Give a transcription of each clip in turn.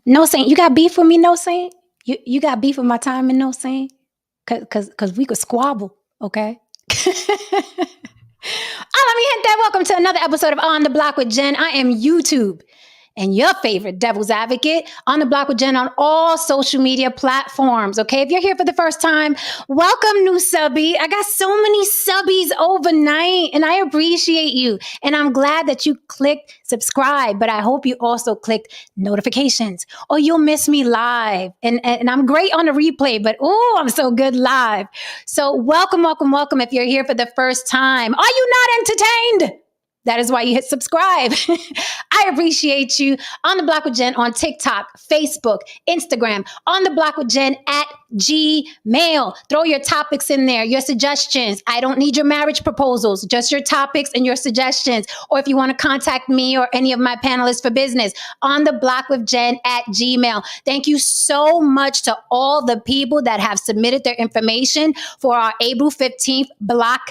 No Saint, you got beef with me, No Saint? You got beef with my time in No Saint? Cause we could squabble, okay? Let me hit that. Welcome to another episode of On the Block with Jen. I am YouTube and your favorite devil's advocate, On the Block with Jen on all social media platforms. Okay, if you're here for the first time, welcome, new subby. I got so many subbies overnight, and I appreciate you. And I'm glad that you clicked subscribe, but I hope you also clicked notifications, or you'll miss me live. And I'm great on the replay, but oh, I'm so good live. So welcome, welcome, welcome. If you're here for the first time, are you not entertained? That is why you hit subscribe. I appreciate you. On the Block with Jen on TikTok, Facebook, Instagram, On the Block with Jen at Gmail. Throw your topics in there, your suggestions. I don't need your marriage proposals, just your topics and your suggestions. Or if you want to contact me or any of my panelists for business, On the Block with Jen at Gmail. Thank you so much to all the people that have submitted their information for our April 15th Block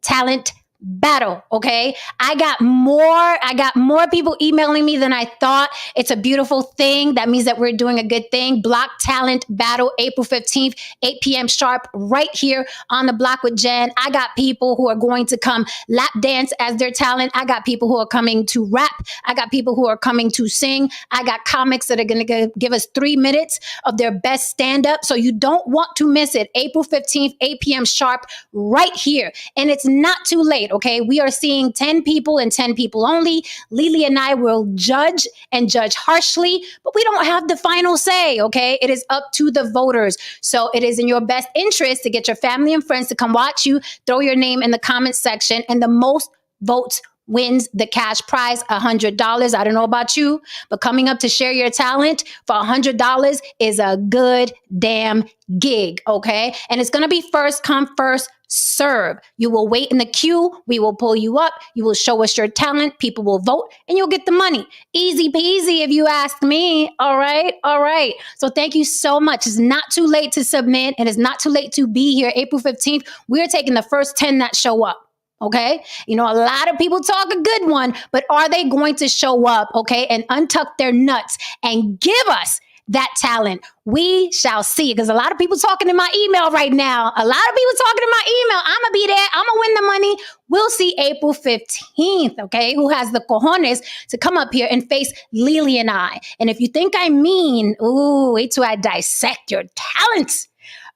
Talent Battle. Okay. I got more people emailing me than I thought. It's a beautiful thing. That means that we're doing a good thing. Block Talent Battle, April 15th, 8 p.m. sharp, right here on the Block with Jen. I got people who are going to come lap dance as their talent. I got people who are coming to rap. I got people who are coming to sing. I got comics that are going to give us 3 minutes of their best stand-up. So you don't want to miss it. April 15th, 8 p.m. sharp, right here. And it's not too late. Okay, we are seeing 10 people and 10 people only. Lily and I will judge and judge harshly, but we don't have the final say. Okay, it is up to the voters. So it is in your best interest to get your family and friends to come watch you. Throw your name in the comment section, and the most votes wins the cash prize, $100. I don't know about you, but coming up to share your talent for $100 is a good damn gig, okay? And it's gonna be first come, first serve. You will wait in the queue. We will pull you up. You will show us your talent. People will vote and you'll get the money. Easy peasy if you ask me. All right. All right. So thank you so much. It's not too late to submit, and it's not too late to be here. April 15th, we're taking the first 10 that show up. Okay. You know, a lot of people talk a good one, but are they going to show up? Okay. And untuck their nuts and give us that talent? We shall see. Because a lot of people talking in my email right now. A lot of people talking in my email. I'm going to be there. I'm going to win the money. We'll see April 15th. Okay. Who has the cojones to come up here and face Lily and I. And if you think I mean, ooh, wait till I dissect your talents.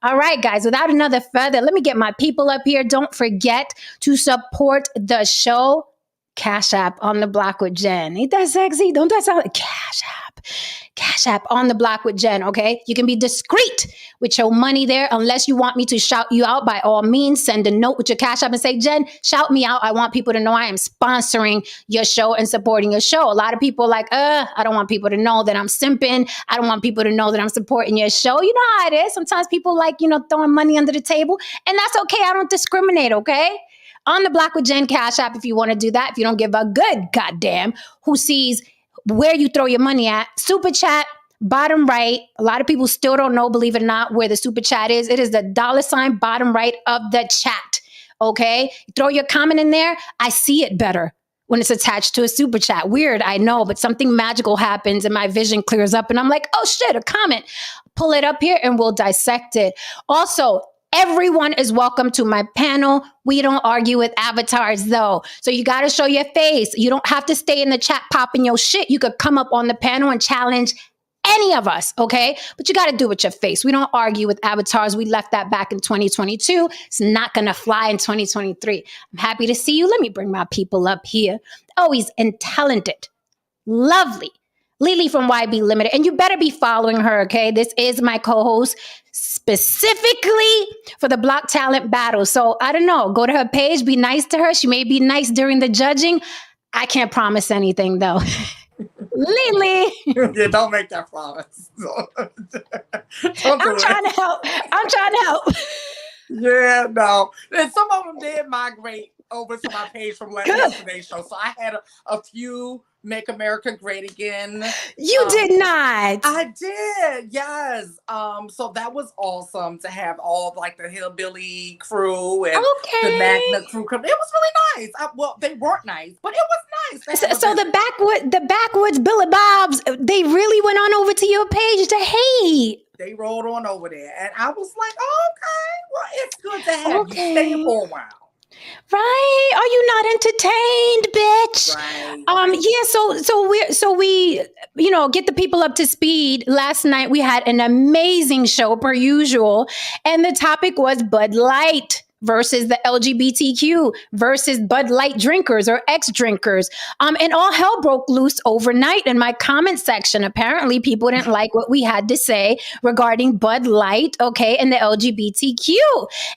All right, guys, without another further, let me get my people up here. Don't forget to support the show. Cash App On the Block with Jen. Ain't that sexy? Don't that sound like Cash App? Cash App On the Block with Jen, okay? You can be discreet with your money there. Unless you want me to shout you out, by all means, send a note with your Cash App and say, Jen, shout me out. I want people to know I am sponsoring your show and supporting your show. A lot of people are like, I don't want people to know that I'm simping. I don't want people to know that I'm supporting your show. You know how it is. Sometimes people like, throwing money under the table, and that's okay. I don't discriminate, okay? On the Block with Jen Cash App if you want to do that. If you don't give a good goddamn who sees where you throw your money at. Super chat, bottom right. A lot of people still don't know, believe it or not, where the super chat is. It is the $ bottom right of the chat. Okay? You throw your comment in there. I see it better when it's attached to a super chat. Weird, I know, but something magical happens and my vision clears up and I'm like, oh shit, a comment. Pull it up here and we'll dissect it. Also, everyone is welcome to my panel. We don't argue with avatars though. So you got to show your face. You don't have to stay in the chat popping your shit. You could come up on the panel and challenge any of us, okay? But you got to do it with your face. We don't argue with avatars. We left that back in 2022. It's not going to fly in 2023. I'm happy to see you. Let me bring my people up here. Always and talented, lovely Lily from YB Limited. And you better be following her, okay? This is my co-host specifically for the Block Talent Battle. So I don't know, go to her page, be nice to her. She may be nice during the judging. I can't promise anything though. Lily. Yeah, don't make that promise. I'm trying to help. Yeah, no. And some of them did migrate over to my page from yesterday's show. So I had a few Make America Great Again. You did not. I did, yes. So that was awesome to have all like the hillbilly crew and the Magna crew. It was really nice. Well, they weren't nice, but it was nice. So the backwoods Billy Bobs, they really went on over to your page to hate. They rolled on over there, and I was like, okay, well, it's good to have you stay for a while. Right? Are you not entertained, bitch? Right. Yeah. So we get the people up to speed. Last night we had an amazing show per usual, and the topic was Bud Light versus the LGBTQ versus Bud Light drinkers or ex-drinkers. And all hell broke loose overnight in my comment section. Apparently people didn't like what we had to say regarding Bud Light, okay, and the LGBTQ.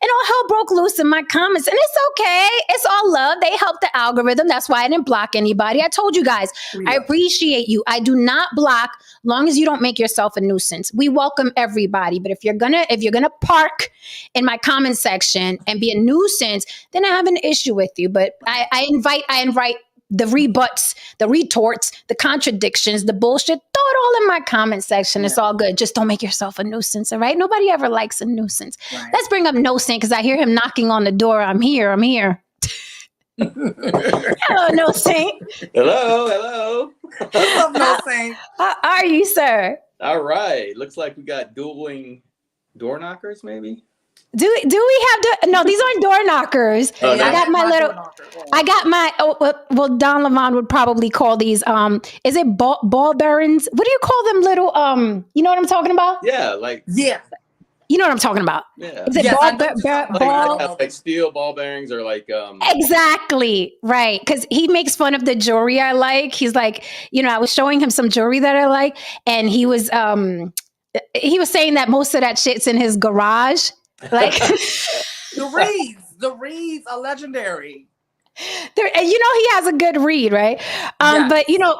And all hell broke loose in my comments. And it's okay. It's all love. They help the algorithm. That's why I didn't block anybody. I told you guys, I appreciate you. I do not block long as you don't make yourself a nuisance. We welcome everybody. But if you're gonna park in my comment section and be a nuisance, then I have an issue with you. But I invite the rebuts, the retorts, the contradictions, the bullshit. Throw it all in my comment section. It's all good. Just don't make yourself a nuisance, all right? Nobody ever likes a nuisance. Right. Let's bring up No Saint because I hear him knocking on the door. I'm here. Hello, No Saint. Hello. What's up, No Saint? How are you, sir? All right. Looks like we got dueling door knockers, maybe. Do we have no? These aren't door knockers. Oh, no. I got my. Well, Don Lemon would probably call these. Is it ball bearings? What do you call them? Little. You know what I'm talking about? Yeah, You know what I'm talking about? Yeah. Is it ball? Like steel ball bearings or like. Exactly right, because he makes fun of the jewelry I like. He's like, I was showing him some jewelry that I like, and he was saying that most of that shit's in his garage. Like the reeds are legendary. He has a good read, right? Yes.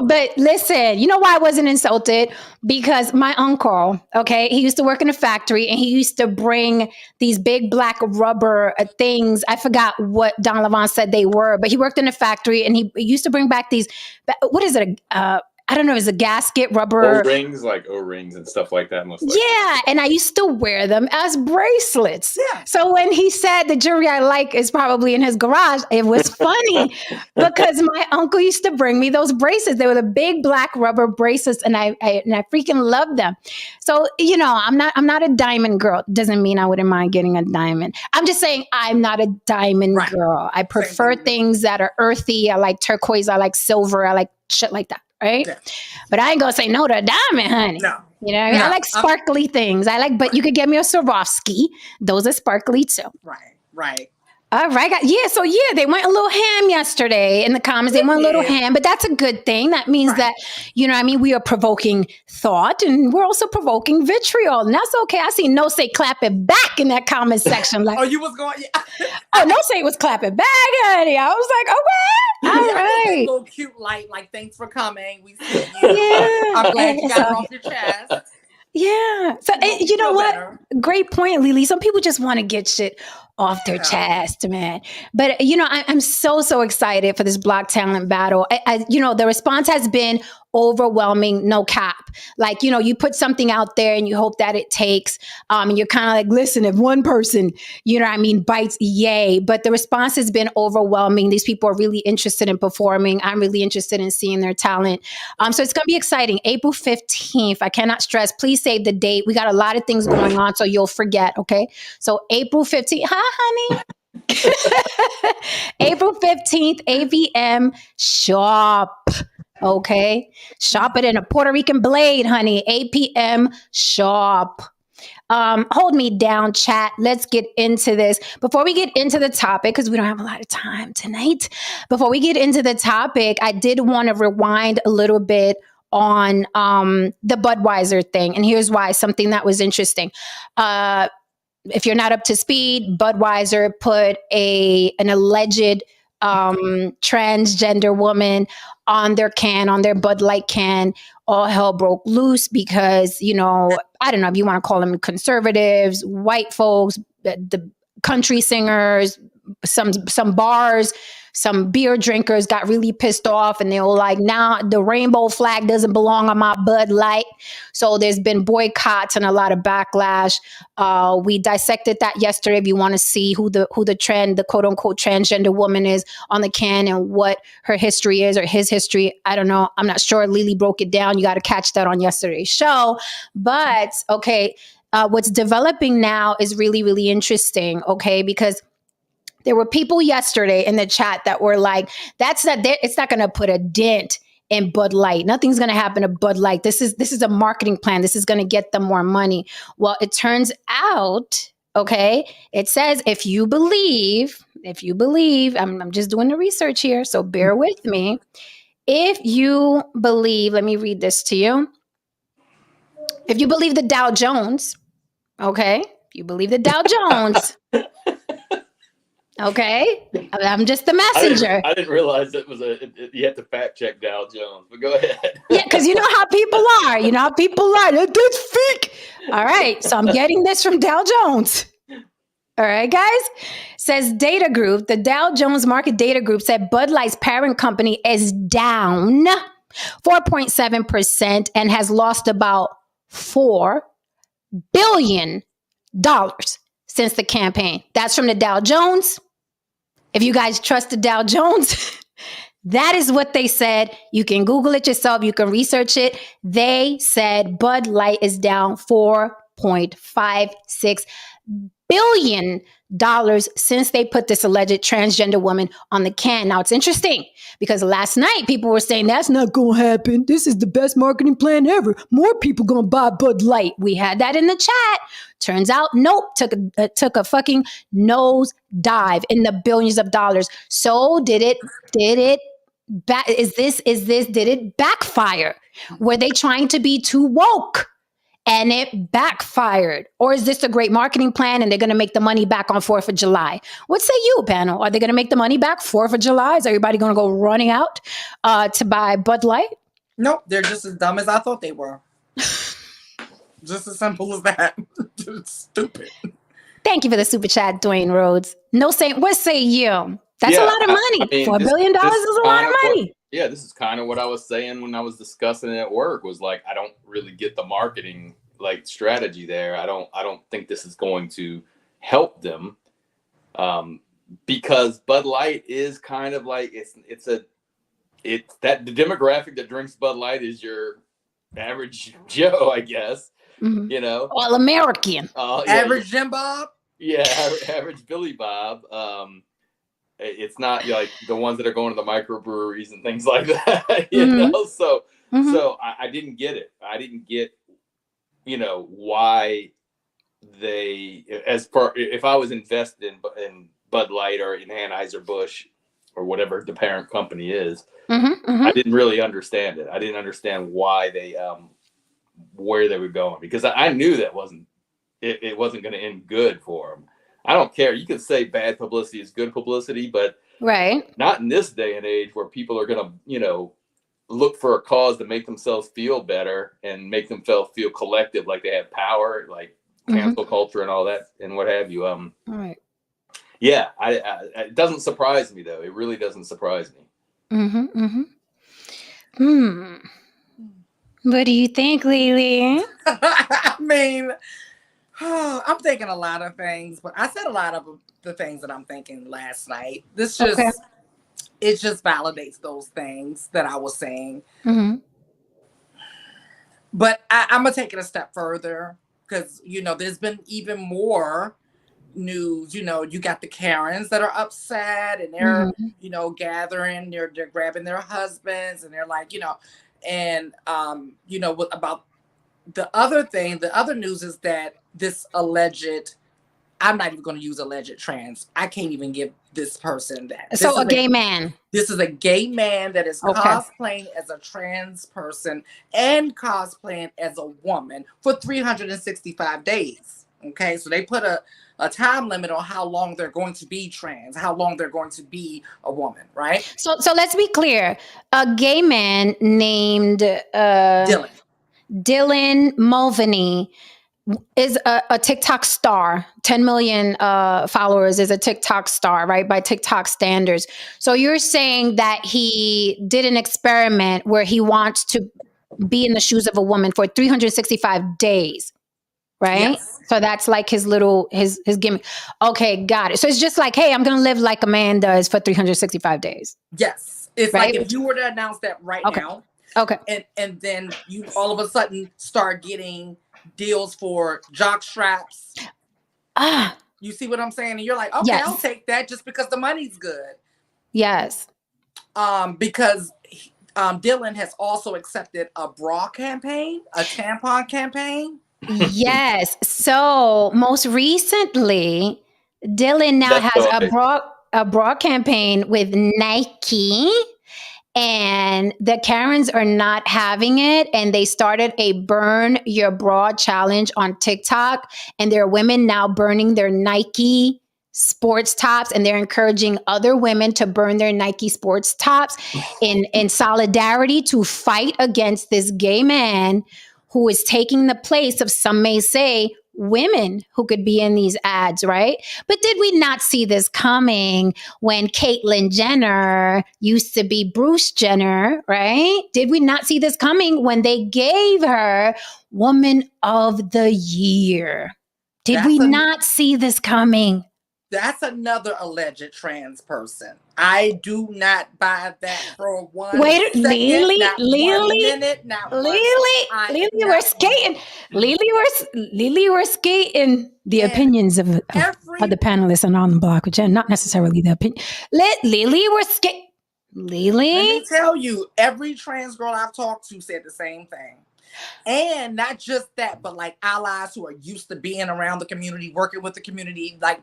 But listen, you know why I wasn't insulted? Because my uncle, okay, he used to work in a factory and he used to bring these big black rubber things. I forgot what Don Levon said they were, but he worked in a factory and he used to bring back these, what is it? I don't know, is a gasket rubber. O-rings and stuff like that. Most likely. Yeah, and I used to wear them as bracelets. Yeah. So when he said the jewelry I like is probably in his garage, it was funny because my uncle used to bring me those bracelets. They were the big black rubber bracelets, and I freaking loved them. So I'm not a diamond girl. Doesn't mean I wouldn't mind getting a diamond. I'm just saying I'm not a diamond girl. I prefer things that are earthy. I like turquoise. I like silver. I like shit like that. Right? Yeah. But I ain't gonna say no to a diamond, honey. No. I like sparkly things. But you could get me a Swarovski. Those are sparkly too. Right. All right. So they went a little ham yesterday in the comments. They went a little ham, but that's a good thing. That means that, we are provoking thought and we're also provoking vitriol. And that's okay. I see No Say clapping back in that comment section. Like, oh, you was going, No Say was clapping back, honey. I was like, okay. All right. A little cute light, like, thanks for coming. We see you. Yeah. I'm glad you got it off your chest. Yeah. So, you know what? Better. Great point, Lily. Some people just want to get shit off their chest, man. But, I'm so excited for this Block Talent battle. The response has been overwhelming, no cap. Like, you put something out there and you hope that it takes, and you're kind of like, listen, if one person, bites, yay. But the response has been overwhelming. These people are really interested in performing. I'm really interested in seeing their talent. So it's going to be exciting. April 15th. I cannot stress. Please save the date. We got a lot of things going on, so you'll forget. Okay. So April 15th. Hi, honey. April 15th, AVM shop. Okay. Shop it in a Puerto Rican blade, honey. 8 p.m. shop. Hold me down, chat. Let's get into this. Before we get into the topic, because we don't have a lot of time tonight. Before we get into the topic, I did want to rewind a little bit on the Budweiser thing. And here's why, something that was interesting. If you're not up to speed, Budweiser put an alleged transgender woman on their Bud Light can. All hell broke loose because, I don't know if you want to call them conservatives, white folks, the country singers, some bars, some beer drinkers got really pissed off, and they were like, now the rainbow flag doesn't belong on my Bud Light. So there's been boycotts and a lot of backlash. We dissected that yesterday. If you want to see who the quote unquote transgender woman is on the can and what her history is, or his history, I don't know. I'm not sure. Lily broke it down. You got to catch that on yesterday's show. But okay, what's developing now is really, really interesting. Okay, because there were people yesterday in the chat that were like, it's not going to put a dent in Bud Light. Nothing's going to happen to Bud Light. This is a marketing plan. This is going to get them more money. Well, it turns out, okay, it says if you believe, I'm just doing the research here, so bear with me. If you believe, let me read this to you. If you believe the Dow Jones, okay, if you believe the Dow Jones, okay, I'm just the messenger. I didn't realize it was you had to fact check Dow Jones, but go ahead. Yeah, because you know how people are. That's fake. All right, so I'm getting this from Dow Jones. All right, guys. Says Data Group, the Dow Jones Market Data Group said Bud Light's parent company is down 4.7% and has lost about $4 billion since the campaign. That's from the Dow Jones. If you guys trust the Dow Jones, that is what they said. You can Google it yourself. You can research it. They said Bud Light is down $4.56 billion since they put this alleged transgender woman on the can. Now, it's interesting because last night people were saying that's not going to happen. This is the best marketing plan ever. More people going to buy Bud Light. We had that in the chat. Turns out, nope, took a fucking nose dive in the billions of dollars. So did it backfire? Were they trying to be too woke and it backfired? Or is this a great marketing plan and they're going to make the money back on 4th of July? What say you, panel? Are they going to make the money back 4th of July? Is everybody going to go running out to buy Bud Light? Nope, they're just as dumb as I thought they were. Just as simple as that. Just stupid. Thank you for the super chat, Dwayne Rhodes. What say you? That's a lot of money. $4 billion is a lot of money. This is kind of what I was saying when I was discussing it at work. Was like, I don't really get the marketing strategy there. I don't think this is going to help them, because Bud Light is kind of like it's that the demographic that drinks Bud Light is your average Joe, I guess. Mm-hmm. You know, all American, average Jim Bob. Yeah, average Billy Bob. It's not like the ones that are going to the microbreweries and things like that, you know? So I didn't get it. I didn't get, why they, if I was invested in Bud Light or in Anheuser-Busch or whatever the parent company is, I didn't really understand it. I didn't understand why they, where they were going, because I knew that it wasn't going to end good for them. I don't care. You can say bad publicity is good publicity, but not in this day and age where people are going to, look for a cause to make themselves feel better and make themselves feel collective, like they have power, like cancel culture and all that and what have you. All right. Yeah, it doesn't surprise me though. It really doesn't surprise me. What do you think, Lily? I mean, I'm thinking a lot of things, but I said a lot of the things that I'm thinking last night. It just validates those things that I was saying. But I'm going to take it a step further because, there's been even more news. You got the Karens that are upset and they're, gathering, they're grabbing their husbands and they're like, and, about the other news is that this alleged, I'm not even going to use alleged trans. I can't even give this person that. So a gay man. This is a gay man that is cosplaying as a trans person and cosplaying as a woman for 365 days. Okay, so they put a time limit on how long they're going to be trans, how long they're going to be a woman, right? So let's be clear. A gay man named Dylan Mulvaney is a TikTok star. 10 million followers is a TikTok star, right? By TikTok standards. So you're saying that he did an experiment where he wants to be in the shoes of a woman for 365 days, right? Yes. So that's like his gimmick. Okay, got it. So it's just like, hey, I'm going to live like a man does for 365 days. Yes. It's right? like if you were to announce that right Okay. now, Okay. and then you all of a sudden start getting deals for jock straps. You see what I'm saying? And you're like, okay, yes. I'll take that just because the money's good. Yes. Because Dylan has also accepted a bra campaign, a tampon campaign. Yes. So most recently, Dylan now has a bra campaign with Nike. And the Karens are not having it. And they started a burn your bra challenge on TikTok. And there are women now burning their Nike sports tops. And they're encouraging other women to burn their Nike sports tops in solidarity to fight against this gay man who is taking the place of, some may say, women who could be in these ads, right? But did we not see this coming when Caitlyn Jenner used to be Bruce Jenner, right? Did we not see this coming when they gave her Woman of the Year? Did we not see this coming? That's another alleged trans person. I do not buy that for one second. Lily, not 1 minute, not Lily, we're skating. Lily, we're skating. The opinions of the panelists are on the block, which are not necessarily the opinion. Lily, we're skating. Lily? Let me tell you, every trans girl I've talked to said the same thing. And not just that, but like allies who are used to being around the community, working with the community, like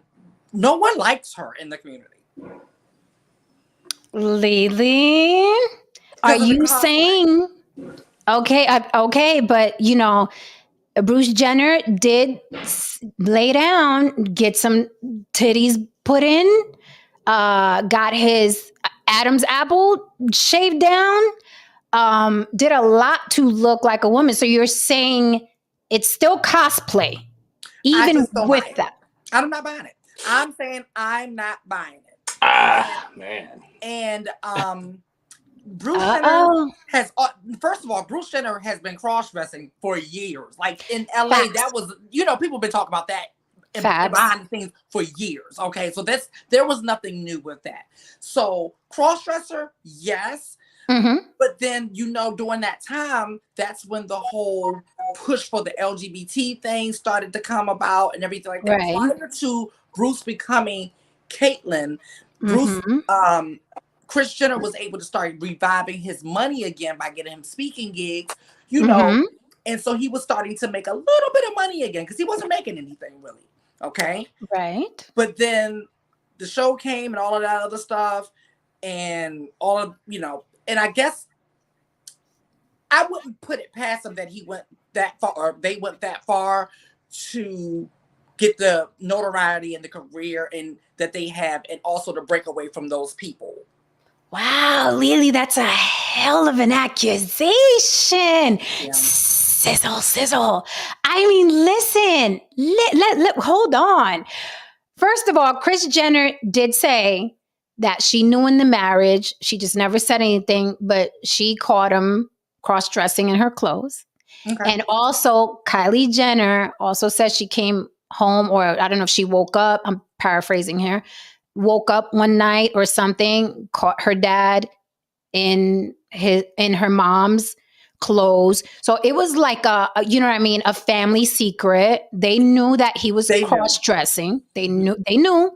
no one likes her in the community. Lily, are you saying? Okay, but you know, Bruce Jenner did lay down, get some titties put in, got his Adam's apple shaved down, did a lot to look like a woman. So you're saying it's still cosplay, even with that? I'm not buying it. I'm saying I'm not buying it. Man. And Bruce Jenner has, first of all, Bruce Jenner has been cross-dressing for years. Like in LA, that was, people have been talking about that behind the scenes for years. Okay, so there was nothing new with that. So cross-dresser, yes. Mm-hmm. But then, during that time, that's when the whole push for the LGBT thing started to come about and everything like that. Right. Prior to Bruce becoming Caitlyn, Bruce, Kris Jenner was able to start reviving his money again by getting him speaking gigs, know, and so he was starting to make a little bit of money again because he wasn't making anything really. Okay. Right. But then the show came and all of that other stuff and all of, and I guess I wouldn't put it past him that he went that far or they went that far to get the notoriety and the career and that they have and also to break away from those people. Wow, Lily, that's a hell of an accusation. Yeah. Sizzle. I mean, listen, hold on. First of all, Kris Jenner did say that she knew in the marriage, she just never said anything, but she caught him cross-dressing in her clothes. Okay. And also, Kylie Jenner also said she came home, or I don't know if she woke up, I'm paraphrasing here, woke up one night or something, caught her dad in her mom's clothes. So it was like a family secret. They knew that he was cross-dressing. They knew.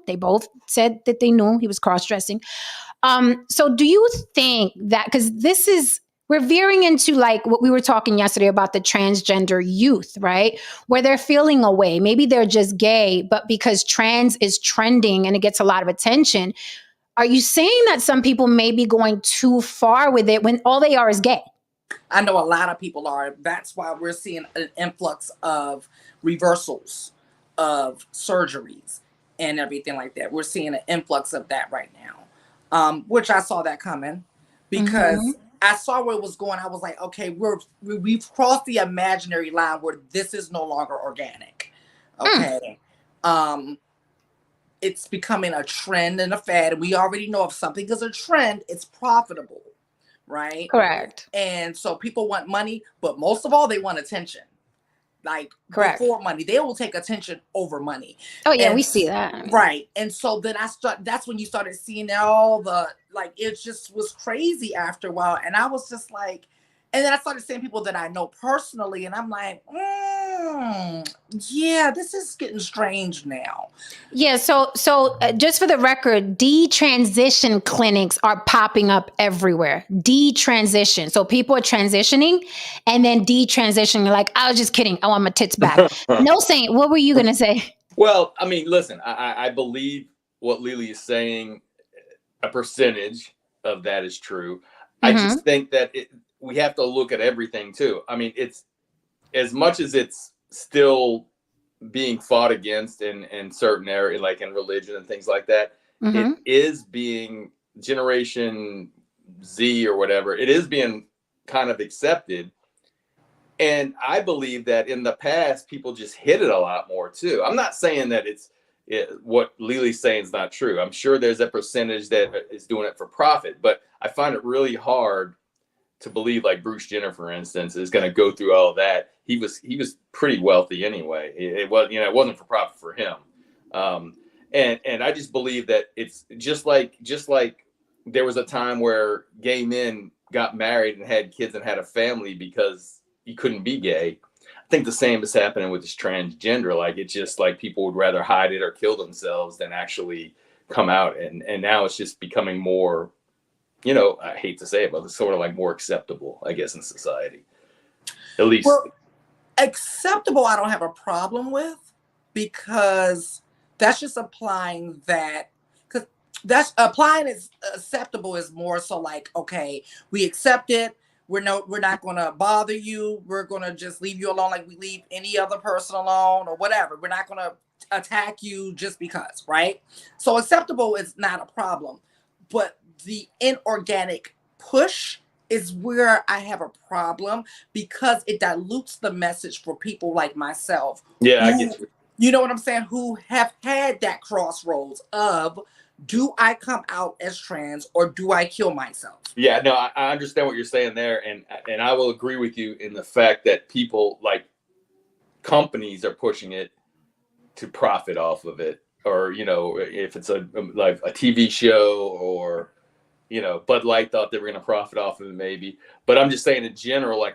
They both said that they knew he was cross-dressing. So do you think that, because we're veering into like what we were talking yesterday about the transgender youth, right? Where they're feeling away. Maybe they're just gay, but because trans is trending and it gets a lot of attention, are you saying that some people may be going too far with it when all they are is gay? I know a lot of people are. That's why we're seeing an influx of reversals of surgeries and everything like that. We're seeing an influx of that right now, which I saw that coming because I saw where it was going. I was like, okay, we've crossed the imaginary line where this is no longer organic. Okay. It's becoming a trend and a fad. And we already know if something is a trend, it's profitable, right? Correct. And so people want money, but most of all, they want attention. Like, correct, before money, they will take attention over money. Oh yeah, And we see that. right. And so then that's when you started seeing all the, like, it just was crazy after a while. And I was just like, and then I started seeing people that I know personally, and I'm like, yeah, this is getting strange now. Yeah. So just for the record, detransition clinics are popping up everywhere. Detransition. So people are transitioning and then detransitioning. Like, I was just kidding. I want my tits back. No, Saint, what were you going to say? Well, I mean, listen, I believe what Lily is saying. A percentage of that is true. I just think that we have to look at everything too. I mean, it's as much as it's still being fought against in certain areas, like in religion and things like that. It is being Generation Z or whatever. It is being kind of accepted. And I believe that in the past, people just hid it a lot more too. I'm not saying that what Lily's saying is not true. I'm sure there's a percentage that is doing it for profit, but I find it really hard to believe, like Bruce Jenner, for instance, is going to go through all that. He was pretty wealthy anyway. It wasn't for profit for him. And I just believe that it's just like there was a time where gay men got married and had kids and had a family because you couldn't be gay. I think the same is happening with this transgender. Like, it's just like people would rather hide it or kill themselves than actually come out. And now it's just becoming more, I hate to say it, but it's sort of like more acceptable, I guess, in society. At least. Well, acceptable, I don't have a problem with, because that's just applying that. Because that's applying is acceptable is more so like, okay, we accept it. We're not going to bother you. We're going to just leave you alone like we leave any other person alone or whatever. We're not going to attack you just because, right? So acceptable is not a problem. But the inorganic push is where I have a problem, because it dilutes the message for people like myself. Yeah, I get you. You know what I'm saying? Who have had that crossroads of, do I come out as trans or do I kill myself? Yeah, no, I understand what you're saying there. And I will agree with you in the fact that people, like, companies are pushing it to profit off of it. Or, if it's like a TV show, or, Bud Light thought they were going to profit off of it maybe. But I'm just saying in general, like,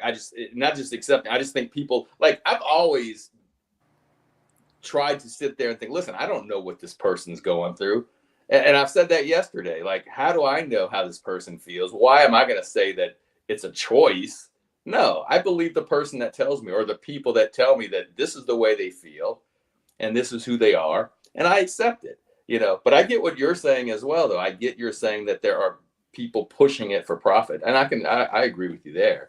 not just accepting, I just think people, like, I've always tried to sit there and think, listen, I don't know what this person's going through. And I've said that yesterday. Like, how do I know how this person feels? Why am I going to say that it's a choice? No, I believe the person that tells me, or the people that tell me that this is the way they feel and this is who they are, and I accept it. But I get what you're saying as well, though. I get you're saying that there are people pushing it for profit, and I agree with you there.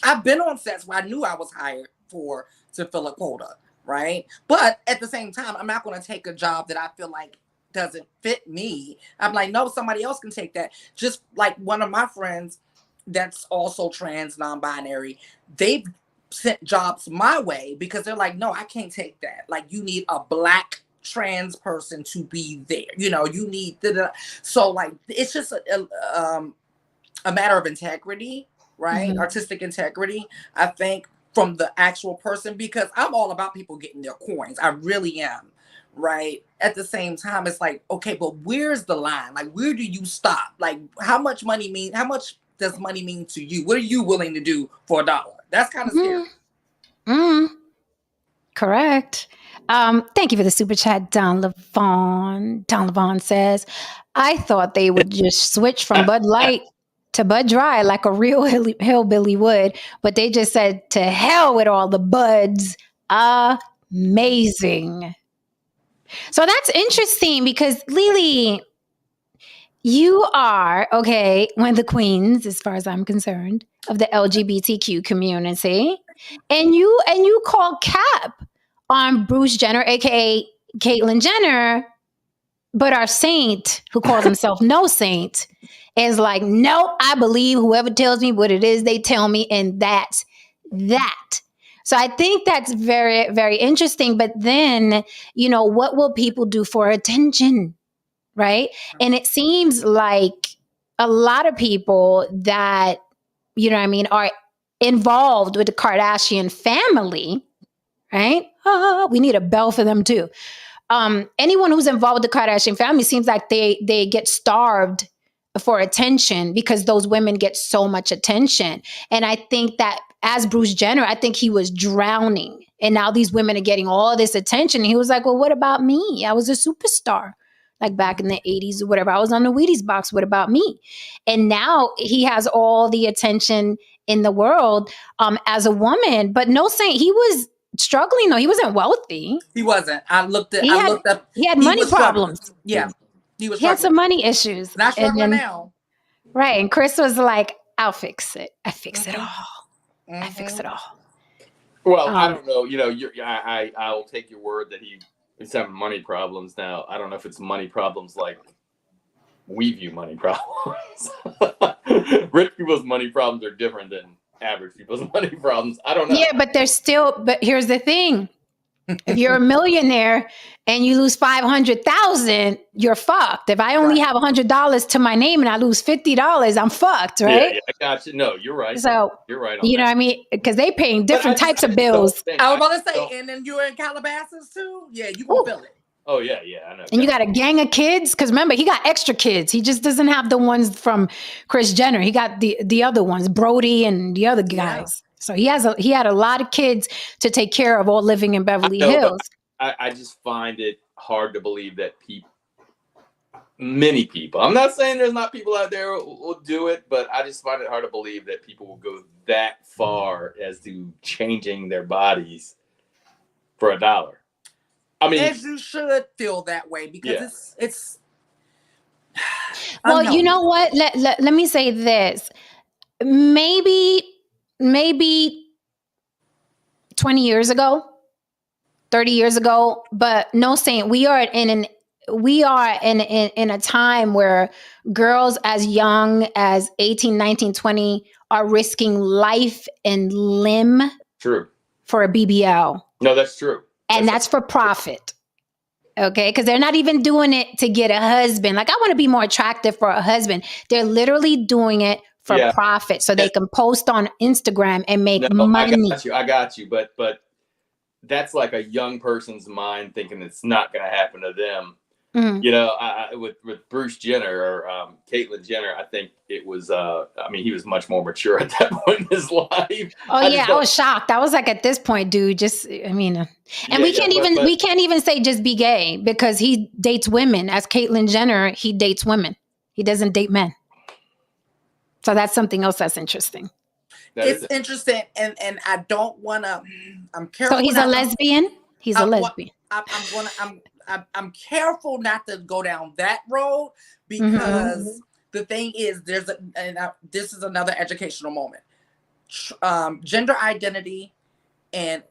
I've been on sets where I knew I was hired to fill a quota, right? But at the same time, I'm not going to take a job that I feel like doesn't fit me. I'm like, no, somebody else can take that. Just like one of my friends that's also trans, non-binary, they've sent jobs my way because they're like, no, I can't take that. Like, you need a Black trans person to be there. You need so, like, it's just a matter of integrity, right? Artistic integrity, I think, from the actual person, because I'm all about people getting their coins. I really am. Right. At the same time, it's like, okay, but where's the line? Like, where do you stop? Like, how much does money mean to you? What are you willing to do for $1? That's kind of scary. Correct. Thank you for the super chat, Don Levon. Don Levon says, I thought they would just switch from Bud Light to Bud Dry like a real hillbilly would, but they just said, to hell with all the buds. Amazing. So that's interesting, because Lily, you are, one of the queens, as far as I'm concerned, of the LGBTQ community. And you call cap on Bruce Jenner, aka Caitlyn Jenner, but our saint, who calls himself no saint, is like, nope, I believe whoever tells me what it is they tell me, and that's that. So I think that's very, very interesting. But then, what will people do for attention? Right. And it seems like a lot of people that, are involved with the Kardashian family, right? We need a bell for them too. Anyone who's involved with the Kardashian family seems like they get starved for attention because those women get so much attention. And I think that as Bruce Jenner, I think he was drowning. And now these women are getting all this attention. And he was like, well, what about me? I was a superstar. Like back in the 80s or whatever. I was on the Wheaties box. What about me? And now he has all the attention in the world as a woman. But no saying he was struggling though. He wasn't wealthy. He wasn't. I looked up. He had money problems. Yeah. He was. He had some money issues. Not struggling now. Right. And Chris was like, I'll fix it. I fix it all. I fix it all. Well, I don't know. I'll take your word that he's having money problems now. I don't know if it's money problems like we view money problems. Rich people's money problems are different than average people's money problems. I don't know. Yeah, but here's the thing. If you're a millionaire and you lose $500,000, you're fucked. If I only have $100 to my name and I lose $50, I'm fucked, right? Yeah, I got you. No, you're right. So you're right. What I mean? Because they paying different types of bills. I was about to say, and then you're in Calabasas too. Yeah, you can feel it. Oh yeah, I know. And you got a gang of kids, because remember, he got extra kids. He just doesn't have the ones from Kris Jenner. He got the other ones, Brody and the other guys. Yeah. So he had a lot of kids to take care of, all living in Beverly Hills. I just find it hard to believe that many people. I'm not saying there's not people out there who will do it, but I just find it hard to believe that people will go that far as to changing their bodies for $1. I mean, as you should feel that way, because it's. Well, you know what? Let me say this. Maybe 20 years ago, 30 years ago, but no saying we are in a time where girls as young as 18, 19, 20 are risking life and limb for a BBL. No, that's true. And that's for profit. Okay, because they're not even doing it to get a husband. Like, I want to be more attractive for a husband. They're literally doing it for profit, so they can post on Instagram and make money. I got you. But that's like a young person's mind thinking it's not going to happen to them. Mm-hmm. With Bruce Jenner or Caitlyn Jenner, I think it was. He was much more mature at that point in his life. Oh yeah, I was shocked. I was like, at this point, dude, we can't even say just be gay, because he dates women. As Caitlyn Jenner, he dates women. He doesn't date men. So that's something else that's interesting. It's interesting, and I don't want to. I'm careful. So he's a lesbian. He's a lesbian. I'm careful not to go down that road, because the thing is, this is another educational moment. Gender identity and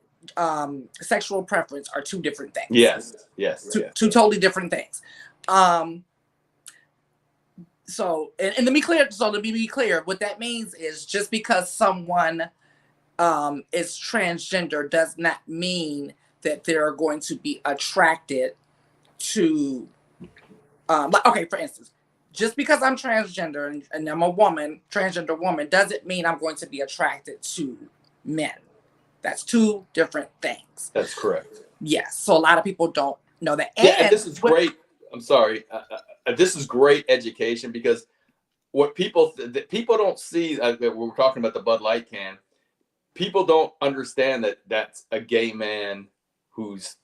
sexual preference are two different things. Yes. Two totally different things. So, and to be clear, what that means is, just because someone is transgender does not mean that they're going to be attracted to, for instance, just because I'm transgender and I'm a transgender woman, doesn't mean I'm going to be attracted to men. That's two different things. That's correct. Yes. So a lot of people don't know that. And this is great. I'm sorry. This is great education, because what people don't see, we're talking about the Bud Light can. People don't understand that that's a gay man who's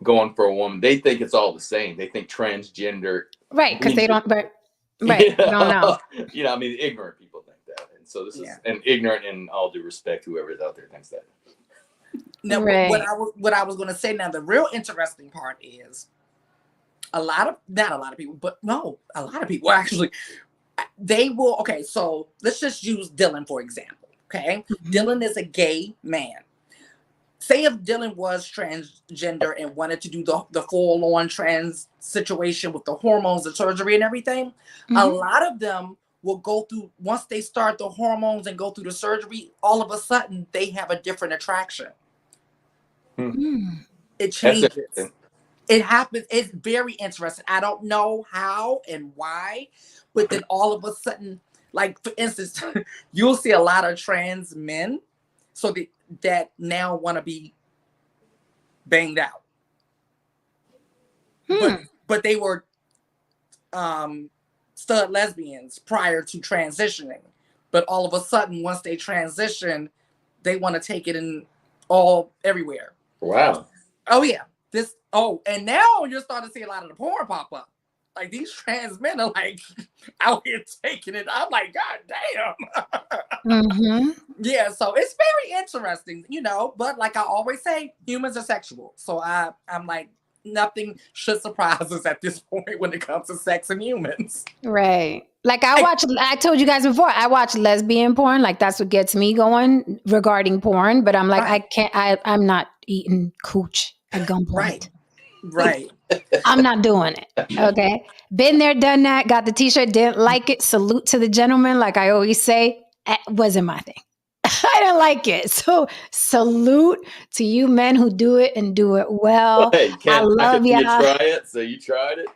going for a woman. They think it's all the same. They think transgender. Right, because they don't. Right, they don't know. Ignorant people think that, and so this is an ignorant, in all due respect, whoever is out there thinks that. Now, what I was going to say. Now, the real interesting part is, not a lot of people actually, they will. Okay, so let's just use Dylan for example. Okay, Dylan is a gay man. Say if Dylan was transgender and wanted to do the full-on trans situation with the hormones, the surgery and everything, a lot of them will go through, once they start the hormones and go through the surgery, all of a sudden they have a different attraction. It changes. It happens. It's very interesting. I don't know how and why, but then all of a sudden, like for instance, you'll see a lot of trans men, so that now want to be banged out. But they were stud lesbians prior to transitioning. But all of a sudden, once they transition, they want to take it in everywhere. Wow. Oh yeah. And now you're starting to see a lot of the porn pop up. Like these trans men are like out here taking it. I'm like, God damn. Yeah, so it's very interesting, but like I always say, humans are sexual. So I'm like, nothing should surprise us at this point when it comes to sex and humans. Right. Like I told you guys before, I watch lesbian porn. Like that's what gets me going regarding porn. But I'm like, I'm not eating cooch at gunpoint. Right. I'm not doing it. Okay. Been there, done that, got the t-shirt, didn't like it. Salute to the gentleman. Like I always say, it wasn't my thing. I didn't like it. So salute to you men who do it and do it well. Hey, I love y'all. You try it, so you tried it.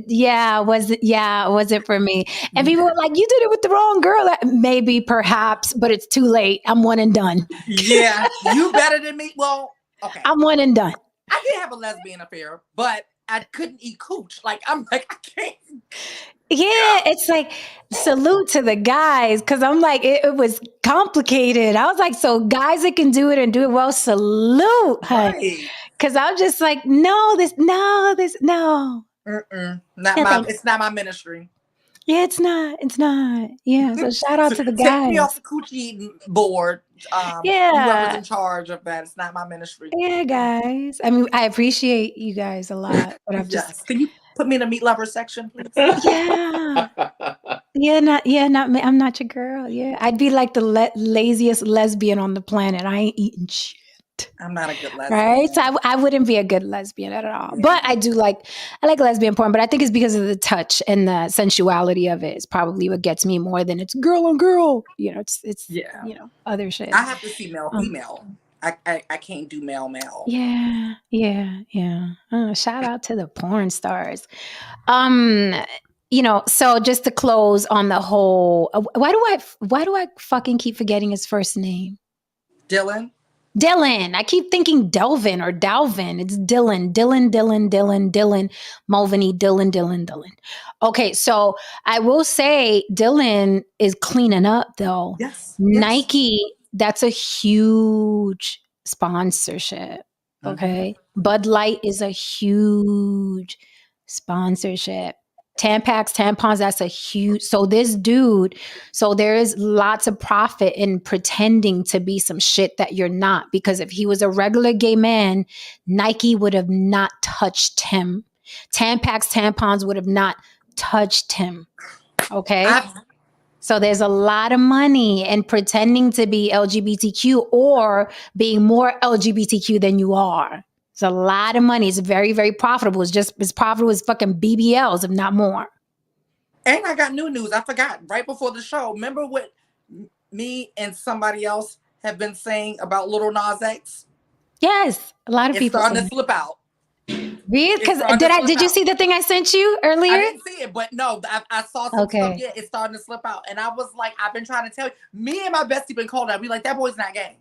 Yeah, it wasn't for me. And people were like, "You did it with the wrong girl." Maybe, perhaps, but it's too late. I'm one and done. Yeah, you better than me. Well, okay, I'm one and done. I did have a lesbian affair, but I couldn't eat cooch. Like I'm like I can't. Yeah, it's like salute to the guys because I'm like it was complicated. I was like, so guys that can do it and do it well, salute, honey. Because I'm just like, no. It's not my ministry. Yeah, it's not. Yeah, so shout out to the guys. Take me off the coochie eating board. Whoever's in charge of that. It's not my ministry. Yeah, guys. I mean, I appreciate you guys a lot, but I've just Can you put me in the meat lover section, please? Not me. I'm not your girl. Yeah, I'd be like the laziest lesbian on the planet. I ain't eating shit. I'm not a good lesbian. Right? So I wouldn't be a good lesbian at all. Yeah. But I like lesbian porn, but I think it's because of the touch and the sensuality of it. It's probably what gets me more than it's girl on girl. It's other shit. I have to see male female. I can't do male. Yeah. Shout out to the porn stars. So just to close on the whole, why do I fucking keep forgetting his first name? Dylan. I keep thinking Delvin or Dalvin. It's Dylan. Mulvaney, Dylan. Okay, so I will say Dylan is cleaning up though. Yes. Nike, that's a huge sponsorship. Okay. Bud Light is a huge sponsorship. Tampax, tampons, that's a huge. So this dude, there is lots of profit in pretending to be some shit that you're not. Because if he was a regular gay man, Nike would have not touched him. Tampax, tampons would have not touched him. Okay. So there's a lot of money in pretending to be LGBTQ or being more LGBTQ than you are. It's a lot of money. It's very, very profitable. It's just as profitable as fucking BBLs, if not more. And I got new news. I forgot right before the show. Remember what me and somebody else have been saying about Lil Nas X? Yes, a lot of people. It's starting to slip out. Really? Because did you see the thing I sent you earlier? I didn't see it, but no, I saw some stuff. Yeah, it's starting to slip out, and I was like, I've been trying to tell you. Me and my bestie been called out. We like that boy's not gay.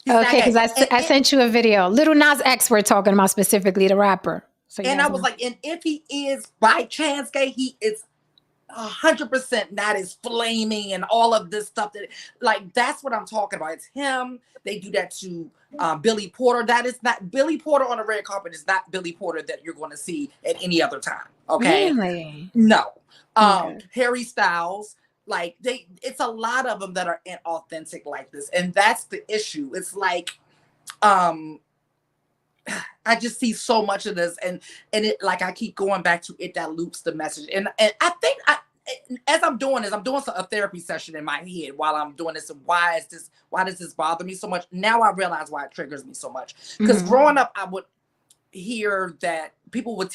Okay, because I sent you a video. Lil Nas X, we're talking about specifically the rapper. So and I was like, and if he is by chance gay, he is 100% not as flaming and all of this stuff. That's what I'm talking about. It's him. They do that to Billy Porter. That is not Billy Porter on the red carpet. Is not Billy Porter that you're going to see at any other time. Okay, really? No. Harry Styles. It's a lot of them that are inauthentic like this, and that's the issue. It's like, I just see so much of this, and it I keep going back to it. That loops the message, and I think as I'm doing this, I'm doing a therapy session in my head while I'm doing this. And why does this bother me so much? Now I realize why it triggers me so much. Because growing up, I would hear that people would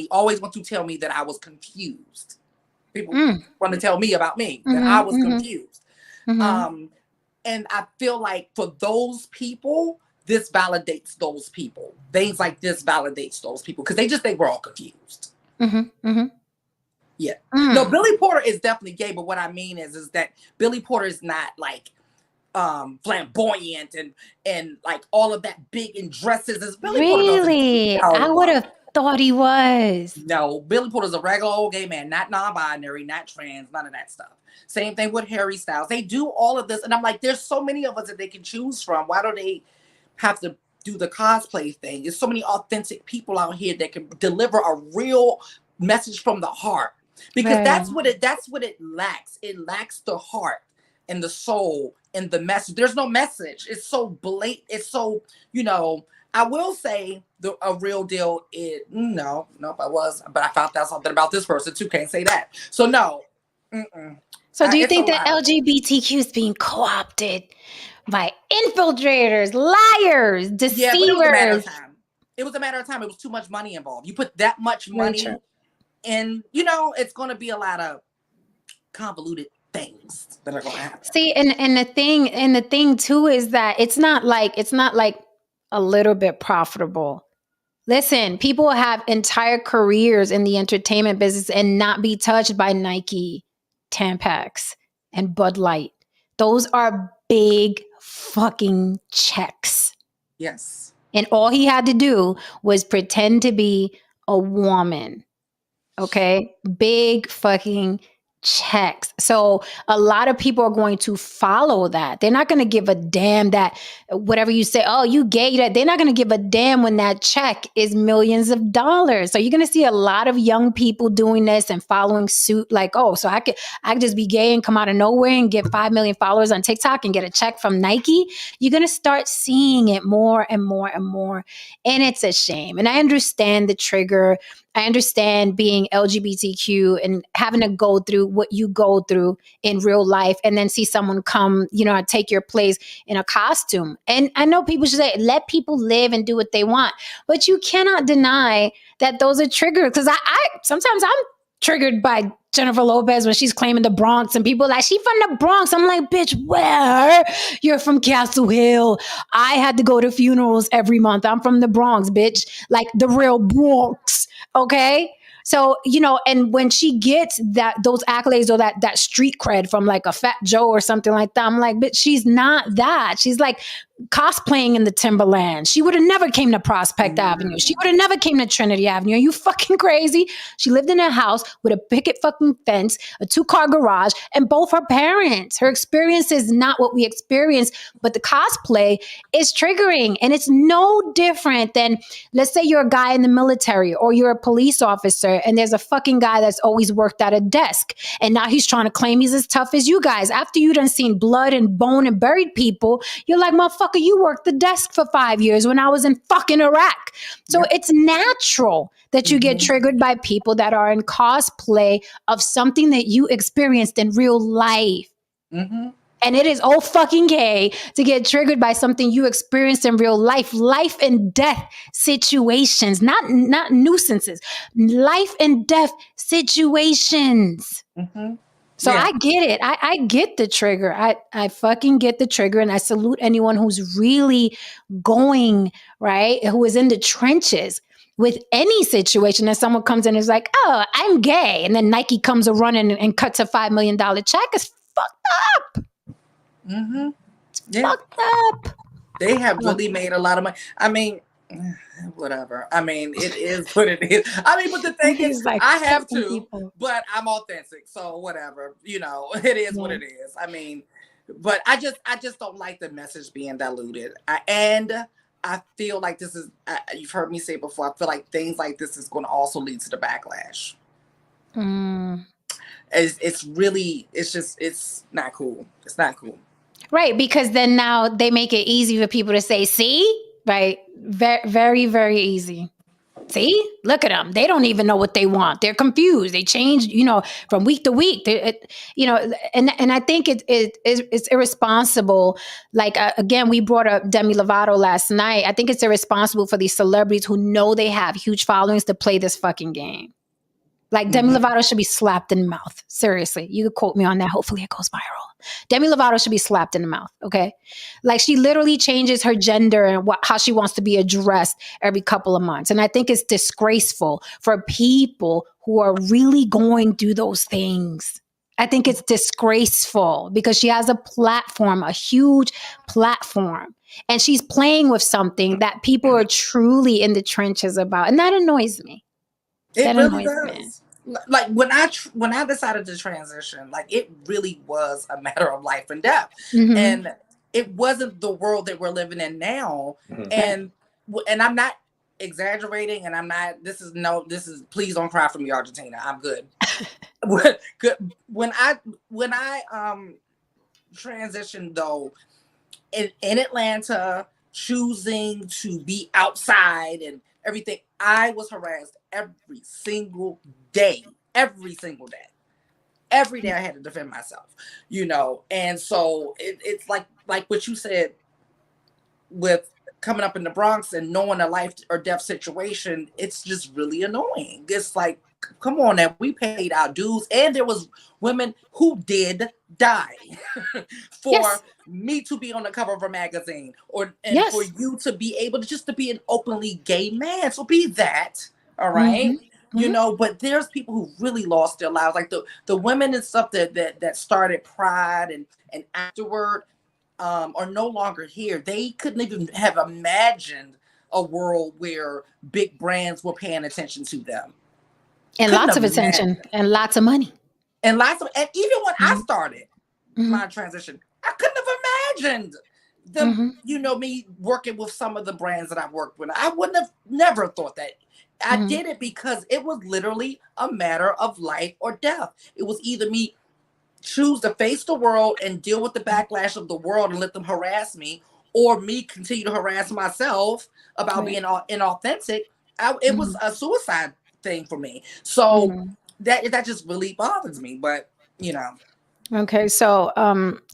always want to tell me that I was confused. People want to tell me about me, that I was confused. And I feel like for those people, this validates those people. Things like this validates those people because they were all confused. Yeah. No, Billy Porter is definitely gay, but what I mean is that Billy Porter is not like flamboyant and like all of that big in dresses. As Billy Porter really? I would have thought he was. No, Billy Porter's a regular old gay man, not non-binary, not trans, none of that stuff. Same thing with Harry Styles. They do all of this, and I'm like, there's so many of us that they can choose from. Why do they have to do the cosplay thing? There's so many authentic people out here that can deliver a real message from the heart. Because that's what it lacks. It lacks the heart and the soul and the message. There's no message. It's so blatant. It's so, I will say a real deal is but I found out something about this person too. Can't say that. So no. So do you think that LGBTQ is being co-opted by infiltrators, liars, deceivers? Yeah, but it was a matter of time. It was a matter of time. It was too much money involved. You put that much money in, it's going to be a lot of convoluted things that are going to happen. See, and the thing too is that it's not like a little bit profitable. Listen, people have entire careers in the entertainment business and not be touched by Nike, Tampax, and Bud Light. Those are big fucking checks. Yes. And all he had to do was pretend to be a woman. Okay? Big fucking checks. So a lot of people are going to follow that. They're not going to give a damn that whatever you say, oh, you gay, that they're not going to give a damn when that check is millions of dollars. So you're going to see a lot of young people doing this and following suit like, oh, so I could just be gay and come out of nowhere and get 5 million followers on TikTok and get a check from Nike. You're going to start seeing it more and more and more. And it's a shame. And I understand the trigger. I understand being LGBTQ and having to go through what you go through in real life and then see someone come, take your place in a costume. And I know people should say, let people live and do what they want. But you cannot deny that those are triggers. Because I sometimes I'm triggered by Jennifer Lopez when she's claiming the Bronx and people are like, she from the Bronx. I'm like, bitch, where? You're from Castle Hill. I had to go to funerals every month. I'm from the Bronx, bitch. Like the real Bronx. Okay. So, and when she gets those accolades or that street cred from like a Fat Joe or something like that, I'm like, but she's not that. She's like cosplaying in the Timberland. She would have never came to Prospect Avenue. She would have never came to Trinity Avenue. Are you fucking crazy? She lived in a house with a picket fucking fence, a 2-car garage, and both her parents. Her experience is not what we experience, but the cosplay is triggering. And it's no different than, let's say you're a guy in the military or you're a police officer and there's a fucking guy that's always worked at a desk. And now he's trying to claim he's as tough as you guys. After you done seen blood and bone and buried people, you're like, motherfucker, you worked the desk for 5 years when I was in fucking Iraq. So it's natural that you get triggered by people that are in cosplay of something that you experienced in real life. And it is all fucking gay to get triggered by something you experienced in real life and death situations, not nuisances, life and death situations. So I get it. I get the trigger. I fucking get the trigger. And I salute anyone who's really going, right, who is in the trenches with any situation. And someone comes in and is like, oh, I'm gay. And then Nike comes a running and cuts a $5 million check. It's fucked up. It's fucked up. They have really made a lot of money. I mean, whatever. I mean, it is what it is. I mean, but the thing is, like, I have to, but I'm authentic. So whatever, it is what it is. I mean, but I just don't like the message being diluted. And I feel like this is, you've heard me say before, I feel like things like this is going to also lead to the backlash. It's not cool. It's not cool. Right, because then now they make it easy for people to say, see, right? Very, very, very easy. See, look at them. They don't even know what they want. They're confused. They change, from week to week. And I think it's irresponsible. Like, again, we brought up Demi Lovato last night. I think it's irresponsible for these celebrities who know they have huge followings to play this fucking game. Like Demi Lovato should be slapped in the mouth. Seriously, you could quote me on that. Hopefully it goes viral. Demi Lovato should be slapped in the mouth. Okay, like she literally changes her gender and how she wants to be addressed every couple of months, and I think it's disgraceful for people who are really going through those things. I think it's disgraceful because she has a platform, a huge platform, and she's playing with something that people are truly in the trenches about, and that annoys me. It really does. Like when I decided to transition, like it really was a matter of life and death, and it wasn't the world that we're living in now. And I'm not exaggerating, and I'm not. This is please don't cry for me, Argentina. I'm good. Good. When I transitioned though, in Atlanta, choosing to be outside and everything, I was harassed every single day. Every single day. Every day I had to defend myself, and so it's like what you said with coming up in the Bronx and knowing a life or death situation. It's just really annoying. It's like, come on now, we paid our dues, and there was women who did die for me to be on the cover of a magazine, for you to be able to just to be an openly gay man. So be that, all right. But there's people who really lost their lives, like the women and stuff that started Pride and afterward are no longer here. They couldn't even have imagined a world where big brands were paying attention to them. And lots of attention and lots of money. And even when I started my transition, I couldn't have imagined them, me working with some of the brands that I've worked with. I wouldn't have never thought that. I did it because it was literally a matter of life or death. It was either me choose to face the world and deal with the backlash of the world and let them harass me, or me continue to harass myself about being inauthentic. It was a suicide thing for me. So that just really bothers me. But Okay, so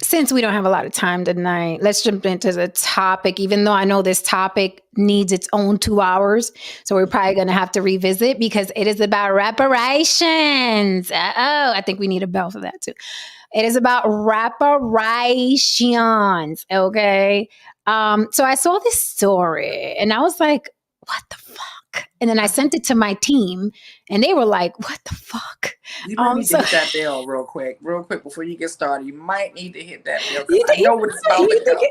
since we don't have a lot of time tonight, let's jump into the topic, even though I know this topic needs its own 2 hours. So we're probably going to have to revisit because it is about reparations. I think we need a bell for that too. It is about reparations. Okay. So I saw this story and I was like, what the fuck? And then I sent it to my team and they were like, what the fuck? You might need to hit that bell real quick before you get started. You might need to hit that bell because I know what it's about to go.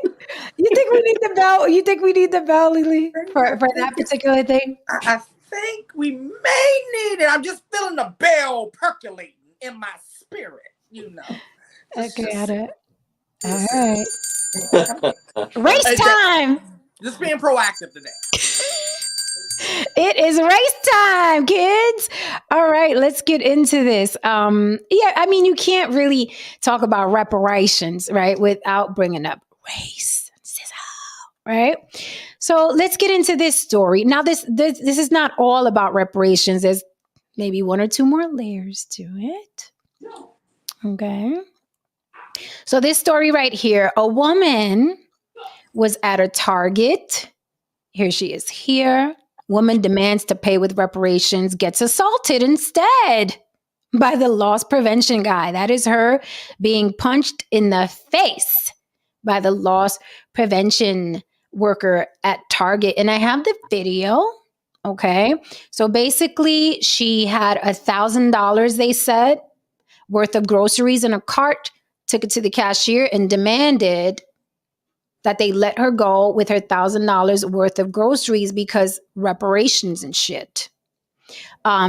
You think we need the bell? You think we need the bell, Lily, for that particular thing? I think we may need it. I'm just feeling the bell percolating in my spirit, Okay, got it. All right. Race time. Just being proactive today. It is race time, kids. All right, let's get into this. You can't really talk about reparations, right, without bringing up race, right? So let's get into this story. Now, this is not all about reparations. There's maybe 1 or 2 more layers to it. Okay. So this story right here, a woman was at a Target. Here she is here. Woman demands to pay with reparations, gets assaulted instead by the loss prevention guy. That is her being punched in the face by the loss prevention worker at Target. And I have the video. Okay. So basically, she had $1,000, they said, worth of groceries in a cart, took it to the cashier and demanded that they let her go with her $1,000 worth of groceries because reparations and shit.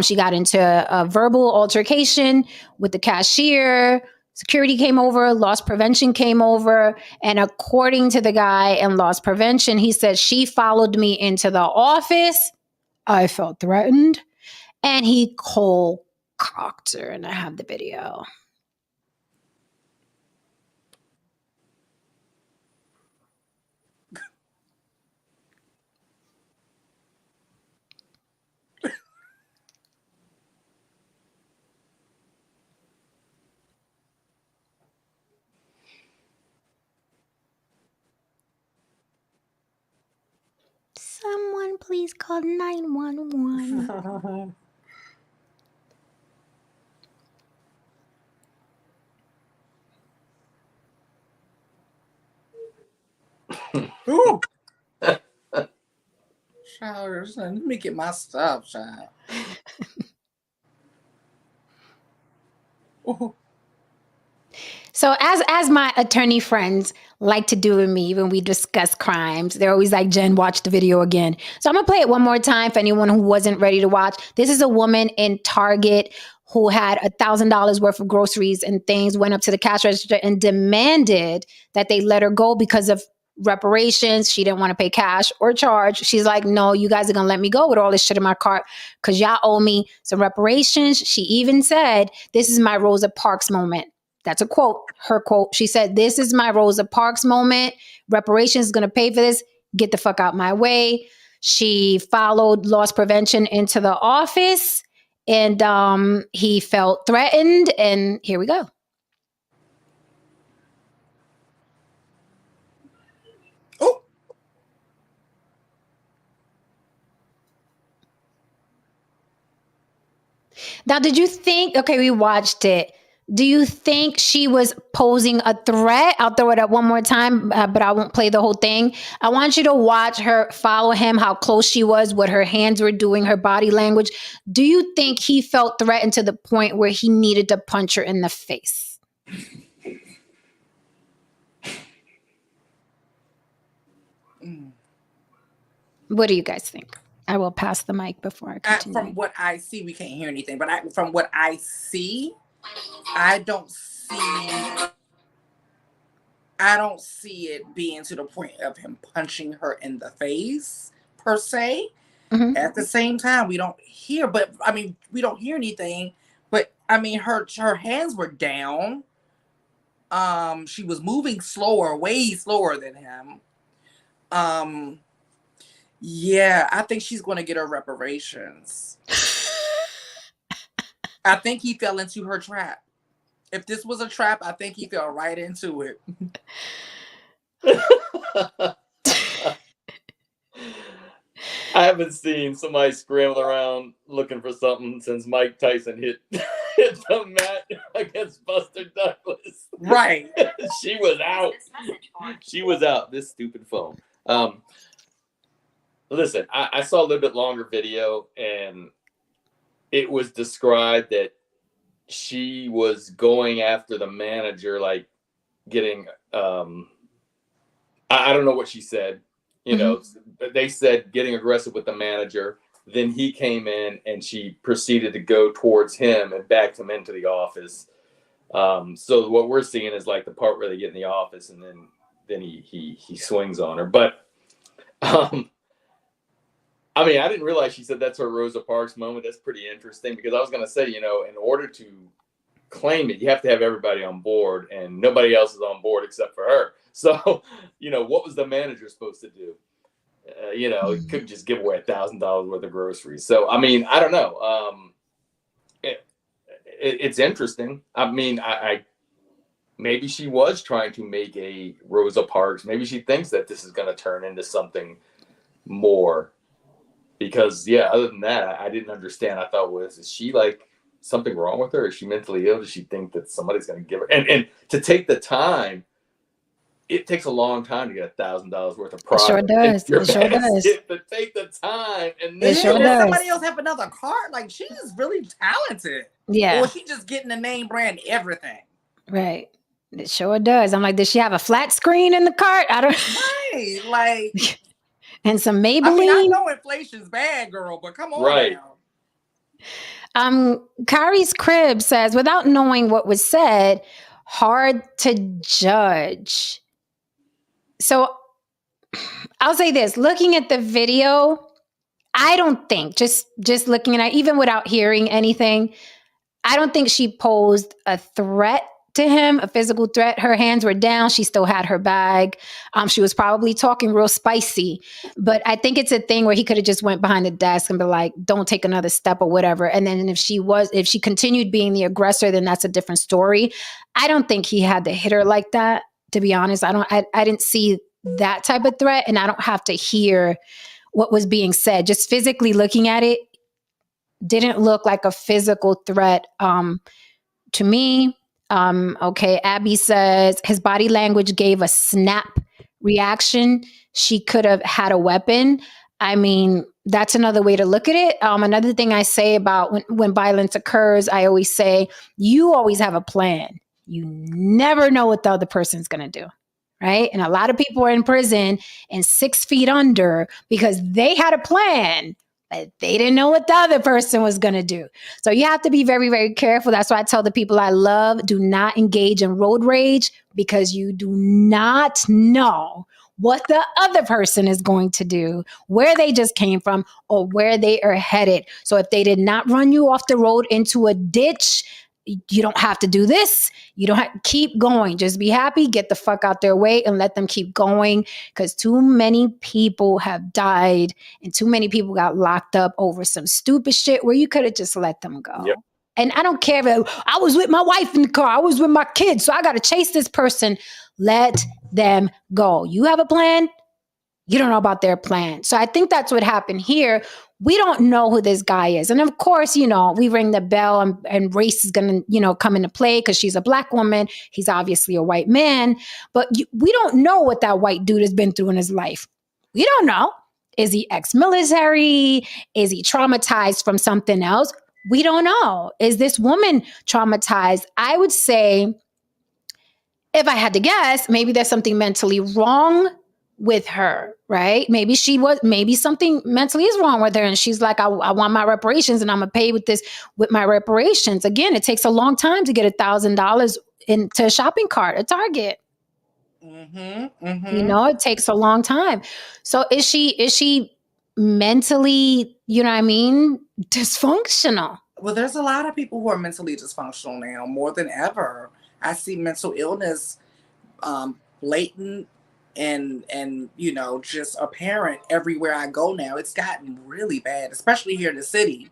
She got into a verbal altercation with the cashier. Security came over, loss prevention came over. And according to the guy in loss prevention, he said, she followed me into the office. I felt threatened. And he cold cocked her. And I have the video. Someone please call 911. Ooh. Child, let me get my stuff, child. Ooh. So as my attorney friends like to do with me when we discuss crimes, they're always like, Jen, watch the video again. So I'm gonna play it one more time for anyone who wasn't ready to watch. This is a woman in Target who had $1,000 worth of groceries and things, went up to the cash register and demanded that they let her go because of reparations. She didn't want to pay cash or charge. She's like, no, you guys are gonna let me go with all this shit in my cart because y'all owe me some reparations. She even said, this is my Rosa Parks moment. That's a quote, her quote. She said, this is my Rosa Parks moment. Reparations is going to pay for this. Get the fuck out my way. She followed loss prevention into the office and he felt threatened. And here we go. Oh. Now, did you think, okay, we watched it. Do you think she was posing a threat? I'll throw it up one more time, but I won't play the whole thing. I want you to watch her follow him, how close she was, what her hands were doing, her body language. Do you think he felt threatened to the point where he needed to punch her in the face? What do you guys think? I will pass the mic before I continue. From what I see, we can't hear anything, but from what I see, I don't see it being to the point of him punching her in the face per se. Mm-hmm. At the same time, we don't hear anything, but I mean, her hands were down. She was moving slower, way slower than him. Yeah, I think she's going to get her reparations. I think he fell into her trap. If this was a trap, I think he fell right into it. I haven't seen somebody scramble around looking for something since Mike Tyson hit the mat against Buster Douglas. Right. She was out. She was out. This stupid phone. Listen, I saw a little bit longer video, and it was described that she was going after the manager, like getting, I don't know what she said. You know, they said getting aggressive with the manager. Then he came in and she proceeded to go towards him and backed him into the office. So what we're seeing is like the part where they get in the office and then he swings on her. But I mean, I didn't realize she said that's her Rosa Parks moment. That's pretty interesting because I was going to say, you know, in order to claim it, you have to have everybody on board, and nobody else is on board except for her. So, you know, what was the manager supposed to do? You know, he couldn't just give away $1,000 worth of groceries. So, I mean, I don't know. It's interesting. I mean, I maybe she was trying to make a Rosa Parks. Maybe she thinks that this is going to turn into something more. Because, yeah, other than that, I didn't understand. I thought, is she like something wrong with her? Is she mentally ill? Does she think that somebody's going to give her? And to take the time, it takes a long time to get $1,000 worth of product. It sure does. It sure does. To take the time and then somebody else have another cart. Like, she's really talented. Yeah. Or she just getting the name brand everything. Right. It sure does. I'm like, does she have a flat screen in the cart? I don't. Right. Like. And some Maybelline. I mean, I know inflation's bad, girl, but come on right now. Kari's Crib says, without knowing what was said, hard to judge. So I'll say this, looking at the video, I don't think, just looking at it, even without hearing anything, I don't think she posed a threat to him, a physical threat. Her hands were down. She still had her bag. She was probably talking real spicy, but I think it's a thing where he could have just went behind the desk and be like, don't take another step or whatever. And then if she continued being the aggressor, then that's a different story. I don't think he had to hit her like that, to be honest. I didn't see that type of threat, and I don't have to hear what was being said. Just physically looking at it, didn't look like a physical threat to me. Okay, Abby says his body language gave a snap reaction, she could have had a weapon. I mean, that's another way to look at it. Another thing I say about when violence occurs, I always say, you always have a plan. You never know what the other person's going to do. Right. And a lot of people are in prison and 6 feet under because they had a plan, but they didn't know what the other person was going to do. So you have to be very, very careful. That's why I tell the people I love, do not engage in road rage because you do not know what the other person is going to do, where they just came from, or where they are headed. So if they did not run you off the road into a ditch, you don't have to do this. You don't have to keep going. Just be happy, get the fuck out their way and let them keep going because too many people have died and too many people got locked up over some stupid shit where you could have just let them go. Yep. And I don't care if I was with my wife in the car, I was with my kids, so I got to chase this person. Let them go. You have a plan. You don't know about their plan. So I think that's what happened here. We don't know who this guy is. And of course, we ring the bell and race is going to, come into play because she's a Black woman. He's obviously a white man. But we don't know what that white dude has been through in his life. We don't know. Is he ex-military? Is he traumatized from something else? We don't know. Is this woman traumatized? I would say, if I had to guess, maybe there's something mentally wrong with her, right? Maybe something mentally is wrong with her. And she's like, I want my reparations and I'm going to pay with my reparations. Again, it takes a long time to get $1,000 into a shopping cart at Target. It takes a long time. So is she mentally, dysfunctional? Well, there's a lot of people who are mentally dysfunctional now more than ever. I see mental illness blatant and just apparent everywhere I go now. It's gotten really bad, especially here in the city.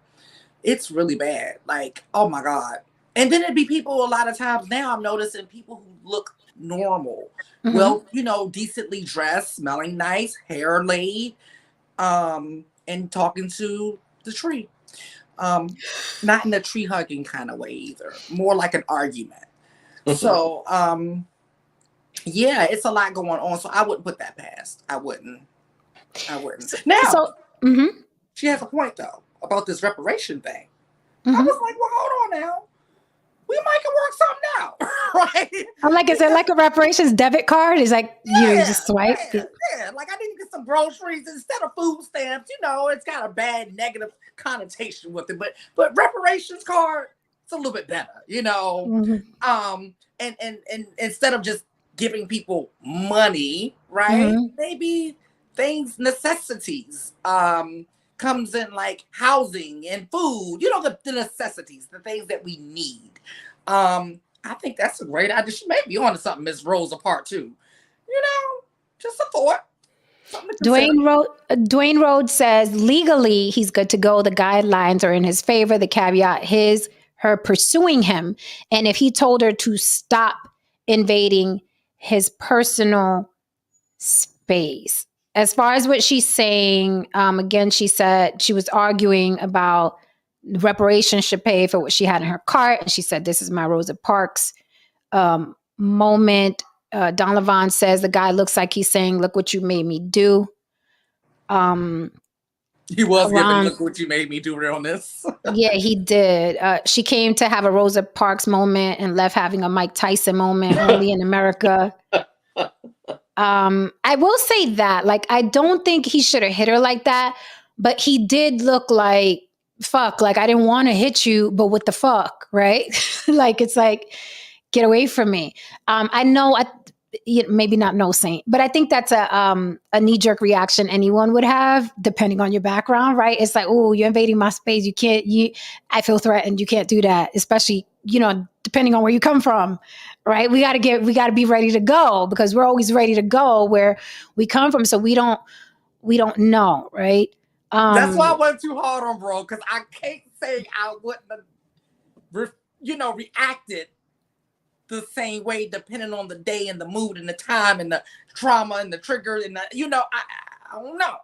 It's really bad. Like, oh my God. And then it'd be people a lot of times now I'm noticing people who look normal. Well, decently dressed, smelling nice, hair laid, and talking to the tree. Not in a tree hugging kind of way either. More like an argument. So, yeah, it's a lot going on. So I wouldn't put that past. I wouldn't. Now, she has a point though about this reparation thing. I was like, well, hold on now. We might can work something out, right? I'm like, is it like a reparations debit card? Is like you just swipe? Yeah. Like I need to get some groceries instead of food stamps. It's got a bad negative connotation with it, but reparations card, it's a little bit better, And instead of just giving people money, right? Maybe necessities. Comes in like housing and food, the necessities, the things that we need. I think that's a great idea. She may be on to something, Miss Rosa Part 2. Just a thought. Dwayne Rhodes says legally he's good to go. The guidelines are in his favor. The caveat her pursuing him. And if he told her to stop invading his personal space. As far as what she's saying, again, she said she was arguing about reparations should pay for what she had in her cart. And she said, this is my Rosa Parks moment. Don Levon says the guy looks like he's saying, look what you made me do. He was giving look what you made me do realness. Yeah, he did. She came to have a Rosa Parks moment and left having a Mike Tyson moment only in America. I will say that, like, I don't think he should have hit her like that, but he did look like, fuck, like, I didn't want to hit you, but what the fuck, right? Like, it's like, get away from me. I know, maybe not no saint, but I think that's a knee-jerk reaction anyone would have, depending on your background, right? It's like, oh, you're invading my space. I feel threatened. You can't do that, especially, depending on where you come from. Right. We got to be ready to go because we're always ready to go where we come from. So we don't know. Right. That's why I went too hard on bro. Cause I can't say I wouldn't have, reacted the same way, depending on the day and the mood and the time and the trauma and the trigger. And I don't know.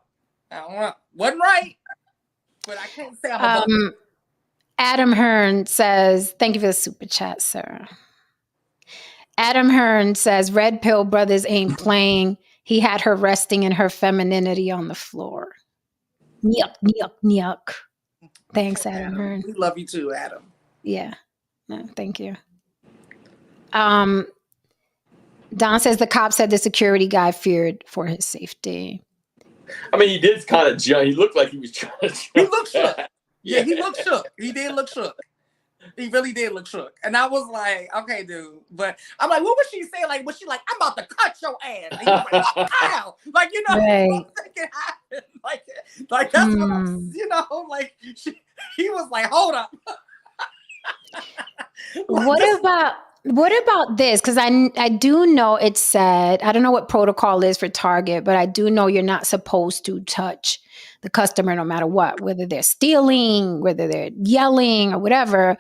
Wasn't right, but I can't say I'm Adam Hearn says, thank you for the super chat, sir. Adam Hearn says, Red Pill Brothers ain't playing. He had her resting in her femininity on the floor. Yuck, yuck, yuck. Thanks, Okay, Adam Hearn. We love you too, Adam. Yeah. No, thank you. Don says the cop said the security guy feared for his safety. I mean, he did kind of jump. He looked like he was trying to jump. He looked shook. Yeah, he looked shook. He did look shook. He really did look shook. And I was like, okay, dude. But I'm like, what was she saying? Like, was she like, I'm about to cut your ass? And he was like, ow. Like, you know, Right. like that's what I'm, you know, like, he was like, hold up. Like, What about this? Because I do know it said, I don't know what protocol is for Target, but I do know you're not supposed to touch the customer no matter what, whether they're stealing, whether they're yelling or whatever.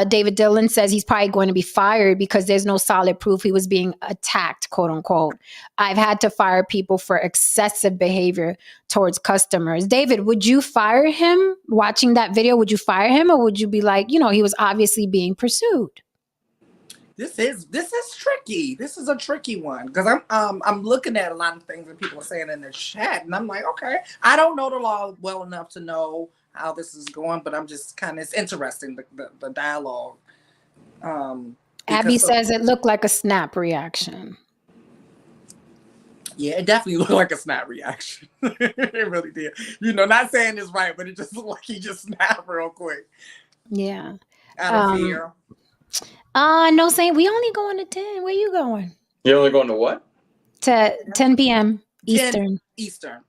David Dillon says he's probably going to be fired because there's no solid proof he was being attacked, quote unquote. I've had to fire people for excessive behavior towards customers. David, would you fire him? Watching that video, would you fire him, or would you be like, you know, he was obviously being pursued? This is tricky. This is a tricky one because I'm looking at a lot of things that people are saying in the chat, and I'm like, okay, I don't know the law well enough to know how this is going, but I'm just kind of, it's interesting the dialogue. Abby says it looked like a snap reaction. Yeah, it definitely looked like a snap reaction. It really did. You know, not saying this right, but it just looked like he just snapped real quick. Yeah. Out of fear. No, saying we only going to 10. Where you going? You're only going to what? To 10 p.m. Eastern. Eastern.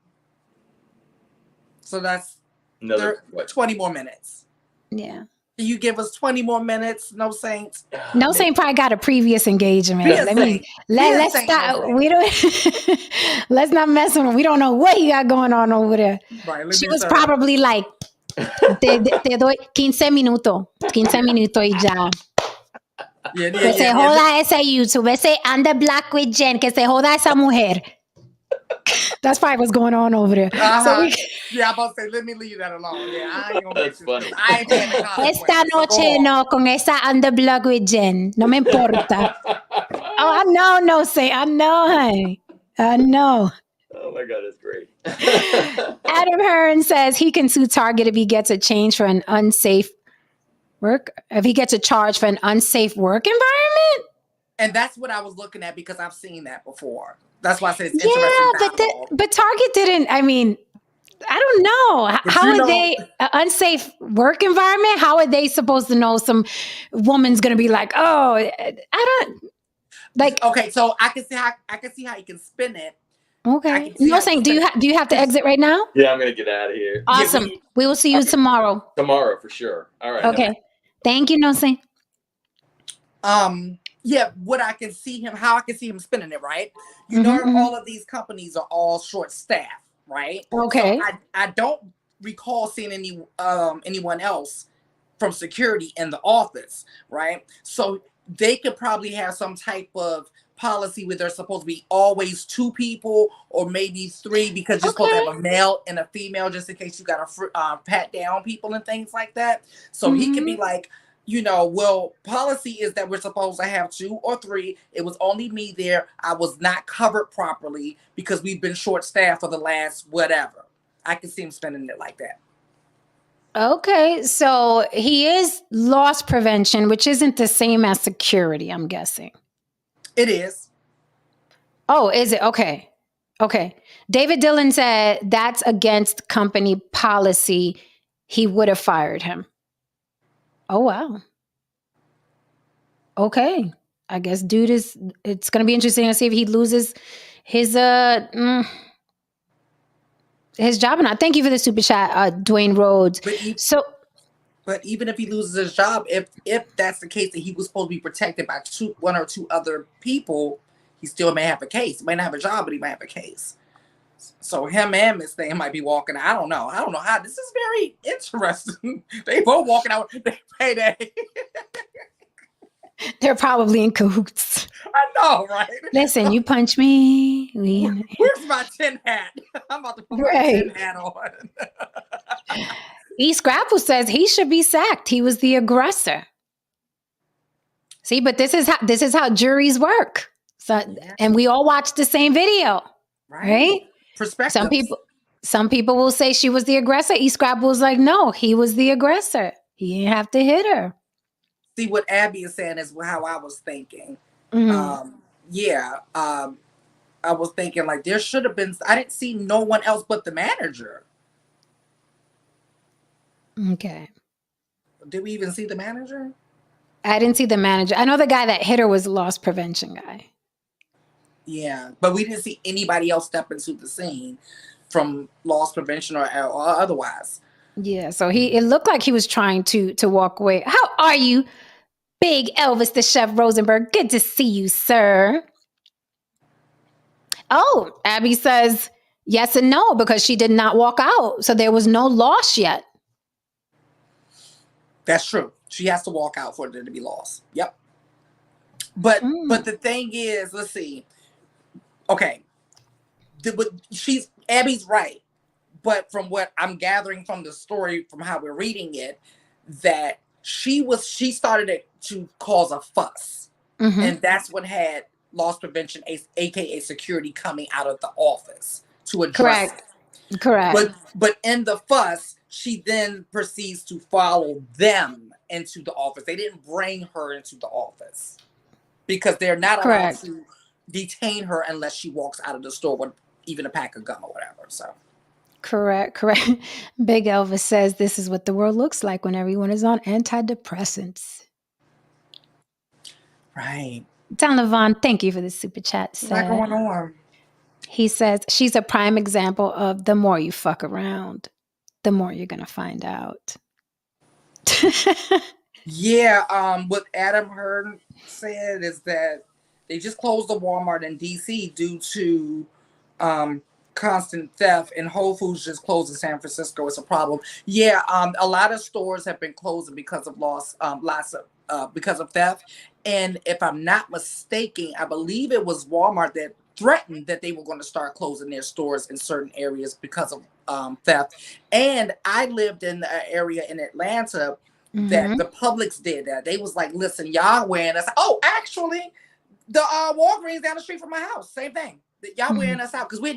So that's Another 20 more minutes. Yeah. Can you give us 20 more minutes? No Saints. No Saint probably got a previous engagement. Let's stop. We don't. Let's not mess with him. We don't know what he got going on over there. Right, she was probably like, te doy 15 minutos. 15 minutos y ya. Que se joda ese YouTube, ese On the Block with Jen, que se joda esa mujer. That's probably what's going on over there. So I'm about to say, let me leave that alone. Yeah, I ain't gonna That's funny. I ain't paying the consequences. Esta noche no, con esa On the Block with Jen. No me importa. Oh, I know, no say. I know, honey. I know. Oh my God, that's great. Adam Hearn says he can sue Target if he gets a change for an unsafe if he gets a charge for an unsafe work environment. And that's what I was looking at because I've seen that before. That's why I say it's interesting. Yeah, but Target didn't. I mean, I don't know. How are they unsafe work environment? How are they supposed to know some woman's going to be like, oh, I don't like. Okay, so I can see how you can spin it. Okay. No saying. Do you have to exit right now? Yeah, I'm going to get out of here. Awesome. We will see you tomorrow. Tomorrow for sure. All right. Okay. Thank you, No saying. Yeah, how I can see him spinning it, right? You know, all of these companies are all short staffed, right? Okay. So I don't recall seeing anyone else from security in the office, right? So they could probably have some type of policy where there's supposed to be always 2 people or maybe 3 because you're supposed to have a male and a female just in case you got to pat down people and things like that. So he could be like, you know, well, policy is that we're supposed to have 2 or 3. It was only me there. I was not covered properly because we've been short staffed for the last whatever. I can see him spending it like that. Okay, so he is loss prevention, which isn't the same as security, I'm guessing. It is. Oh, is it? Okay. David Dillon said that's against company policy. He would have fired him. Oh, wow. Okay. I guess it's going to be interesting to see if he loses his job or not. Thank you for the super chat, Dwayne Rhodes. But even if he loses his job, if that's the case that he was supposed to be protected by 1 or 2 other people, he still may have a case. He might not have a job, but he might have a case. So him and Miss Thing might be walking. I don't know how. This is very interesting. They both walking out with their payday. They're probably in cahoots. I know, right? Listen, you punch me. Where's my tin hat? I'm about to put my tin hat on. E. Scrapple says he should be sacked. He was the aggressor. See, but this is how juries work. So, and we all watched the same video. Right? Perspective. Some people will say she was the aggressor. E Scrabble was like, no, he was the aggressor. He didn't have to hit her. See, what Abby is saying is how I was thinking. Mm-hmm. I was thinking like there should have been. I didn't see no one else but the manager. Okay. Did we even see the manager? I didn't see the manager. I know the guy that hit her was the loss prevention guy. Yeah, but we didn't see anybody else step into the scene from loss prevention or otherwise. Yeah, so it looked like he was trying to walk away. How are you, Big Elvis the Chef Rosenberg? Good to see you, sir. Oh, Abby says yes and no because she did not walk out. So there was no loss yet. That's true. She has to walk out for there to be loss. Yep. But the thing is, let's see. Okay. Abby's right. But from what I'm gathering from the story, from how we're reading it, that she started to cause a fuss. Mm-hmm. And that's what had loss prevention, aka security, coming out of the office to address it. Correct. But in the fuss, she then proceeds to follow them into the office. They didn't bring her into the office because they're not allowed to detain her unless she walks out of the store with even a pack of gum or whatever. So. Correct. Big Elvis says this is what the world looks like when everyone is on antidepressants. Right. Don Levon, thank you for the super chat. What's going on? He says she's a prime example of the more you fuck around, the more you're gonna find out. Yeah. What Adam Hearn said is that they just closed the Walmart in DC due to constant theft, and Whole Foods just closed in San Francisco. It's a problem. Yeah. A lot of stores have been closing because of because of theft. And if I'm not mistaken, I believe it was Walmart that threatened that they were going to start closing their stores in certain areas because of theft. And I lived in an area in Atlanta that the Publix did that. They was like, listen, y'all wearing us. Oh, actually, the Walgreens down the street from my house, same thing. Y'all wearing us out because we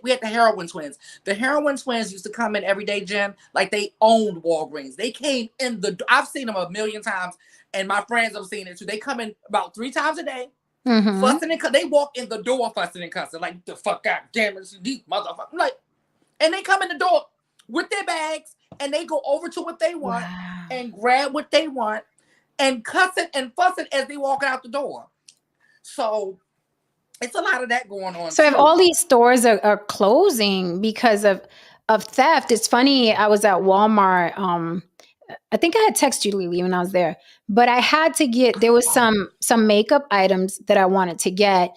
had the heroin twins. The heroin twins used to come in every day, Jen, like they owned Walgreens. They came in I've seen them a million times, and my friends have seen it too. They come in about 3 times a day, fussing and they walk in the door fussing and cussing like the fuck out, damn it, these motherfuckers. Like, and they come in the door with their bags and they go over to what they want and grab what they want and cussing and fussing as they walk out the door. So it's a lot of that going on. So if all these stores are closing because of theft, it's funny. I was at Walmart. I think I had texted you, Lily, when I was there, but I had to there was some makeup items that I wanted to get.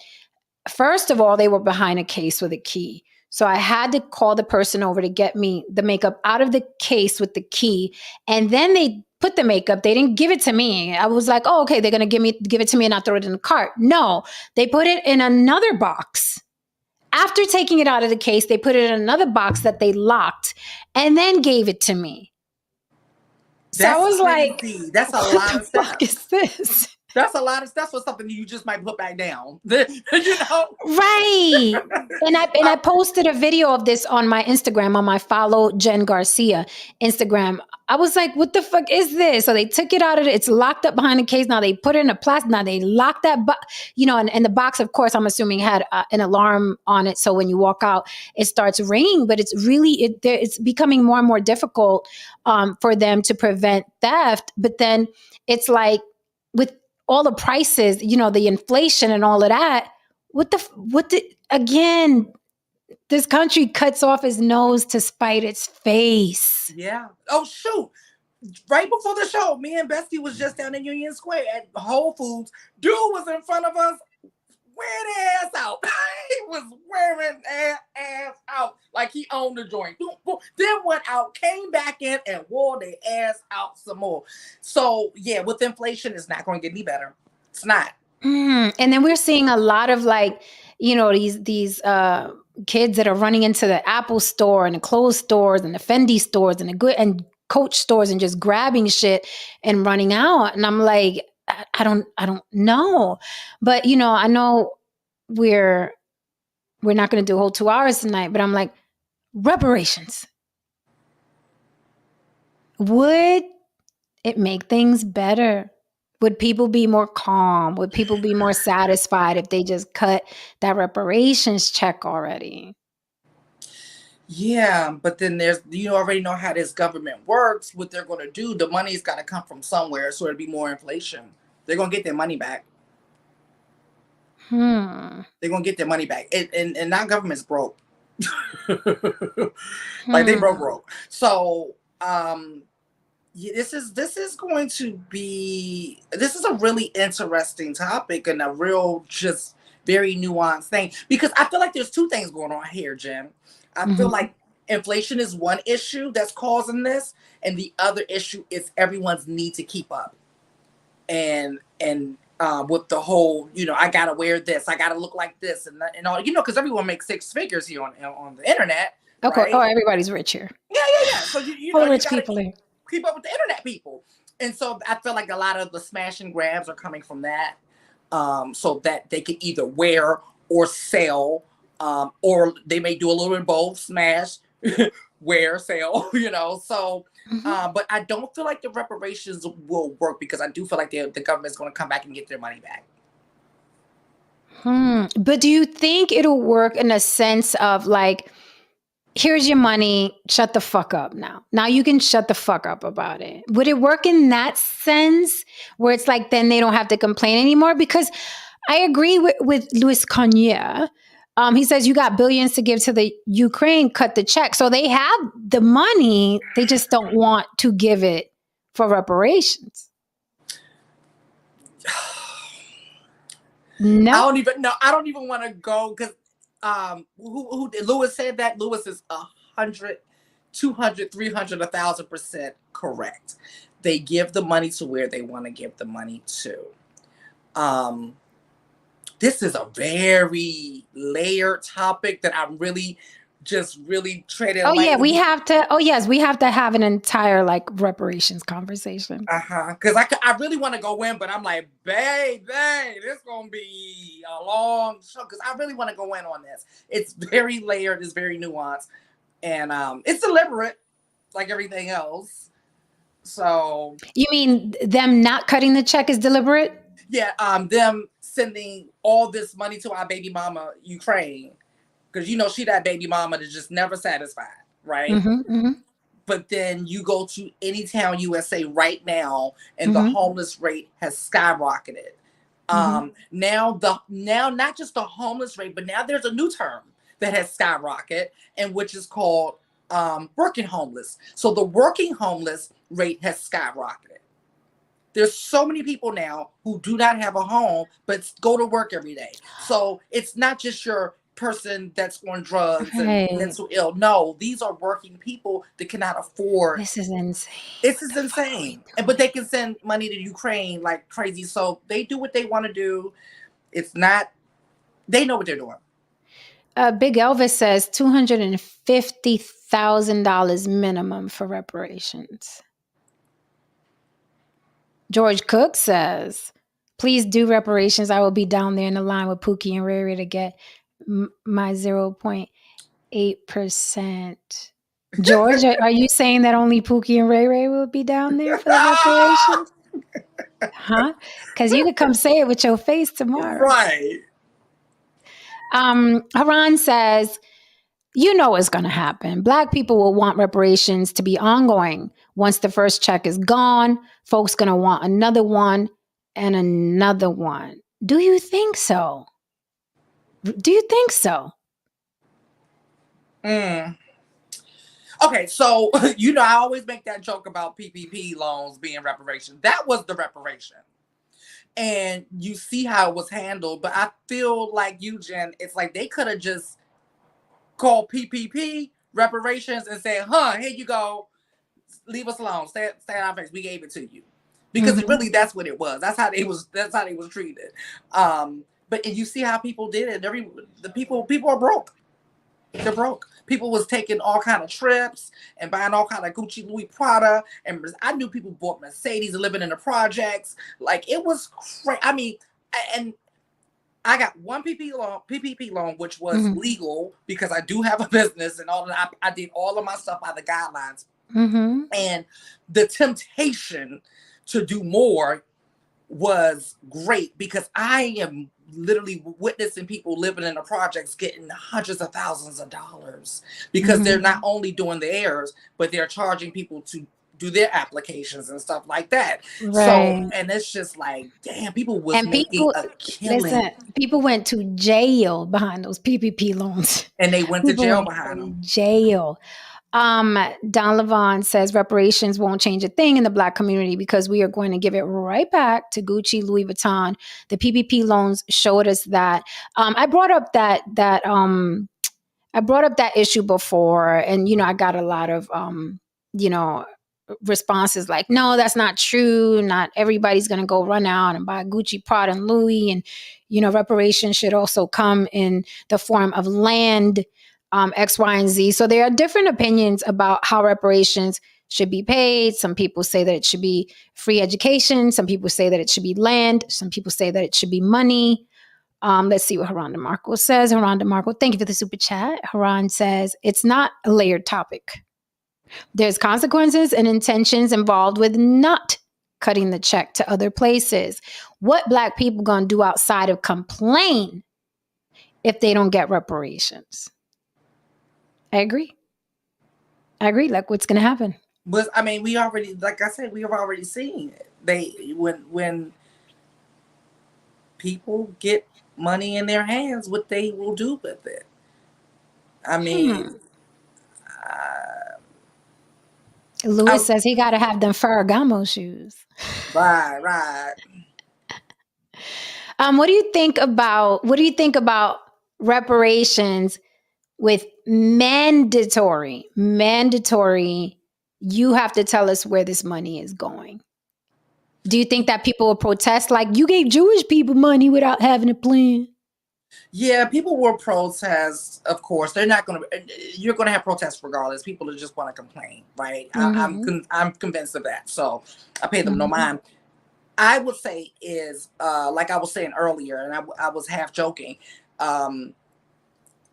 First of all, they were behind a case with a key. So I had to call the person over to get me the makeup out of the case with the key. And then they put the makeup. They didn't give it to me. I was like, oh, okay, they're going to give it to me and I'll throw it in the cart. No, they put it in another box. After taking it out of the case, they put it in another box that they locked and then gave it to me. So I was crazy. Like, that's a lot of stuff. What is this? That's a lot of stuff for something you just might put back down. You know? Right. And I posted a video of this on my Instagram, on my Follow Jen Garcia Instagram. I was like, what the fuck is this? So they took it out of it's locked up behind the case. Now they put it in a plastic. Now they locked that, and the box, of course, I'm assuming had an alarm on it. So when you walk out, it starts ringing, but it's really, it's becoming more and more difficult for them to prevent theft. But then it's like with all the prices, the inflation and all of that, again, this country cuts off his nose to spite its face. Yeah. Oh, shoot. Right before the show, me and Bestie was just down in Union Square at Whole Foods. Dude was in front of us, wearing their ass out. He was wearing their ass out like he owned the joint. Then went out, came back in, and wore their ass out some more. So, yeah, with inflation, it's not going to get any better. It's not. And then we're seeing a lot of these kids that are running into the Apple store and the clothes stores and the Fendi stores and and Coach stores and just grabbing shit and running out. And I'm like, I don't know. But, I know we're we're not going to do a whole 2 hours tonight, but I'm like, reparations. Would it make things better? Would people be more calm? Would people be more satisfied if they just cut that reparations check already? Yeah, but then you already know how this government works. What they're going to do, the money's got to come from somewhere, so it'll be more inflation. They're going to get their money back. They're going to get their money back. And now government's broke. Like they broke. So, this is going to be, this is a really interesting topic and a real just very nuanced thing, because I feel like there's two things going on here, Jen. I feel like inflation is one issue that's causing this, and the other issue is everyone's need to keep up. And with the whole, I gotta wear this, I gotta look like this, and all, because everyone makes six figures here on the internet. Of course. Right? Oh, everybody's rich here. Yeah. So all rich people here. Keep up with the internet people, and so I feel like a lot of the smash and grabs are coming from that, so that they can either wear or sell, or they may do a little bit of both: smash, wear, sell. So. But I don't feel like the reparations will work, because I do feel like the government's going to come back and get their money back. But do you think it'll work in a sense of like, here's your money, shut the fuck up now. Now you can shut the fuck up about it. Would it work in that sense where it's like, then they don't have to complain anymore? Because I agree with Louis Cognier. He says, you got billions to give to the Ukraine, cut the check. So they have the money. They just don't want to give it for reparations. No, I don't even know. I don't even want to go, because who Louis said that. Louis is 100, 200, 300, 1,000% correct. They give the money to where they want to give the money to. This is a very layered topic that I'm really treading. Oh yeah, we have to. Oh yes, we have to have an entire reparations conversation. Because I really want to go in, but I'm like, babe, this gonna be a long show, because I really want to go in on this. It's very layered, it's very nuanced, and it's deliberate, like everything else. So you mean them not cutting the check is deliberate? Yeah, them sending all this money to our baby mama Ukraine, because she that baby mama that's just never satisfied, right? But then you go to any town USA right now, and the homeless rate has skyrocketed. Now not just the homeless rate, but now there's a new term that has skyrocketed, and which is called working homeless. So the working homeless rate has skyrocketed. There's so many people now who do not have a home, but go to work every day. So it's not just your person that's on drugs and mental ill. No, these are working people that cannot afford. This is insane. This is insane. But they can send money to Ukraine like crazy. So they do what they want to do. It's not, they know what they're doing. Big Elvis says $250,000 minimum for reparations. George Cook says, please do reparations. I will be down there in the line with Pookie and Riri to get my 0.8%. George, are you saying that only Pookie and Riri will be down there for the reparations? Huh? Because you could come say it with your face tomorrow. Right. Haran says, you know what's going to happen. Black people will want reparations to be ongoing. Once the first check is gone, folks going to want another one and another one. Do you think so? Do you think so? Okay, so, I always make that joke about PPP loans being reparations. That was the reparation. And you see how it was handled. But I feel like you, Jen, it's like they could have just called PPP reparations and said, here you go. Leave us alone. Stay on our face. We gave it to you. Because really that's what it was. That's how they was treated. But you see how people did it. The people are broke. They're broke. People was taking all kind of trips and buying all kind of Gucci, Louis, Prada. And I knew people bought Mercedes and living in the projects. Like, it was crazy. I mean, and I got one PPP loan, which was legal because I do have a business and all that. I did all of my stuff by the guidelines. And the temptation to do more was great because I am literally witnessing people living in the projects getting hundreds of thousands of dollars because they're not only doing the errors, but they're charging people to do their applications and stuff like that. Right. So, and it's just like, damn, people was making a killing. Listen, people went to jail behind those PPP loans. And they went to jail behind them. Jail. Don Levon says reparations won't change a thing in the Black community because we are going to give it right back to Gucci, Louis Vuitton. The PPP loans showed us that. I brought up that issue before, and I got a lot of responses like, no, that's not true. Not everybody's going to go run out and buy Gucci, Prada, and Louis. And, reparations should also come in the form of land, X, Y, and Z. So there are different opinions about how reparations should be paid. Some people say that it should be free education. Some people say that it should be land. Some people say that it should be money. Let's see what Haran DeMarco says. Haran DeMarco, thank you for the super chat. Haran says, it's not a layered topic. There's consequences and intentions involved with not cutting the check to other places. What Black people gonna do outside of complain if they don't get reparations? I agree. Like, what's gonna happen? But I mean, we already, like I said, we have already seen it. When people get money in their hands, what they will do with it. I mean, Louis says he got to have them Ferragamo shoes. Right. What do you think about reparations with mandatory? You have to tell us where this money is going. Do you think that people will protest like you gave Jewish people money without having a plan? Yeah, people will protest. Of course, they're not going to. You're going to have protests regardless. People are just want to complain, right? I'm convinced of that. So I pay them no mind. I would say is like I was saying earlier, and I was half joking.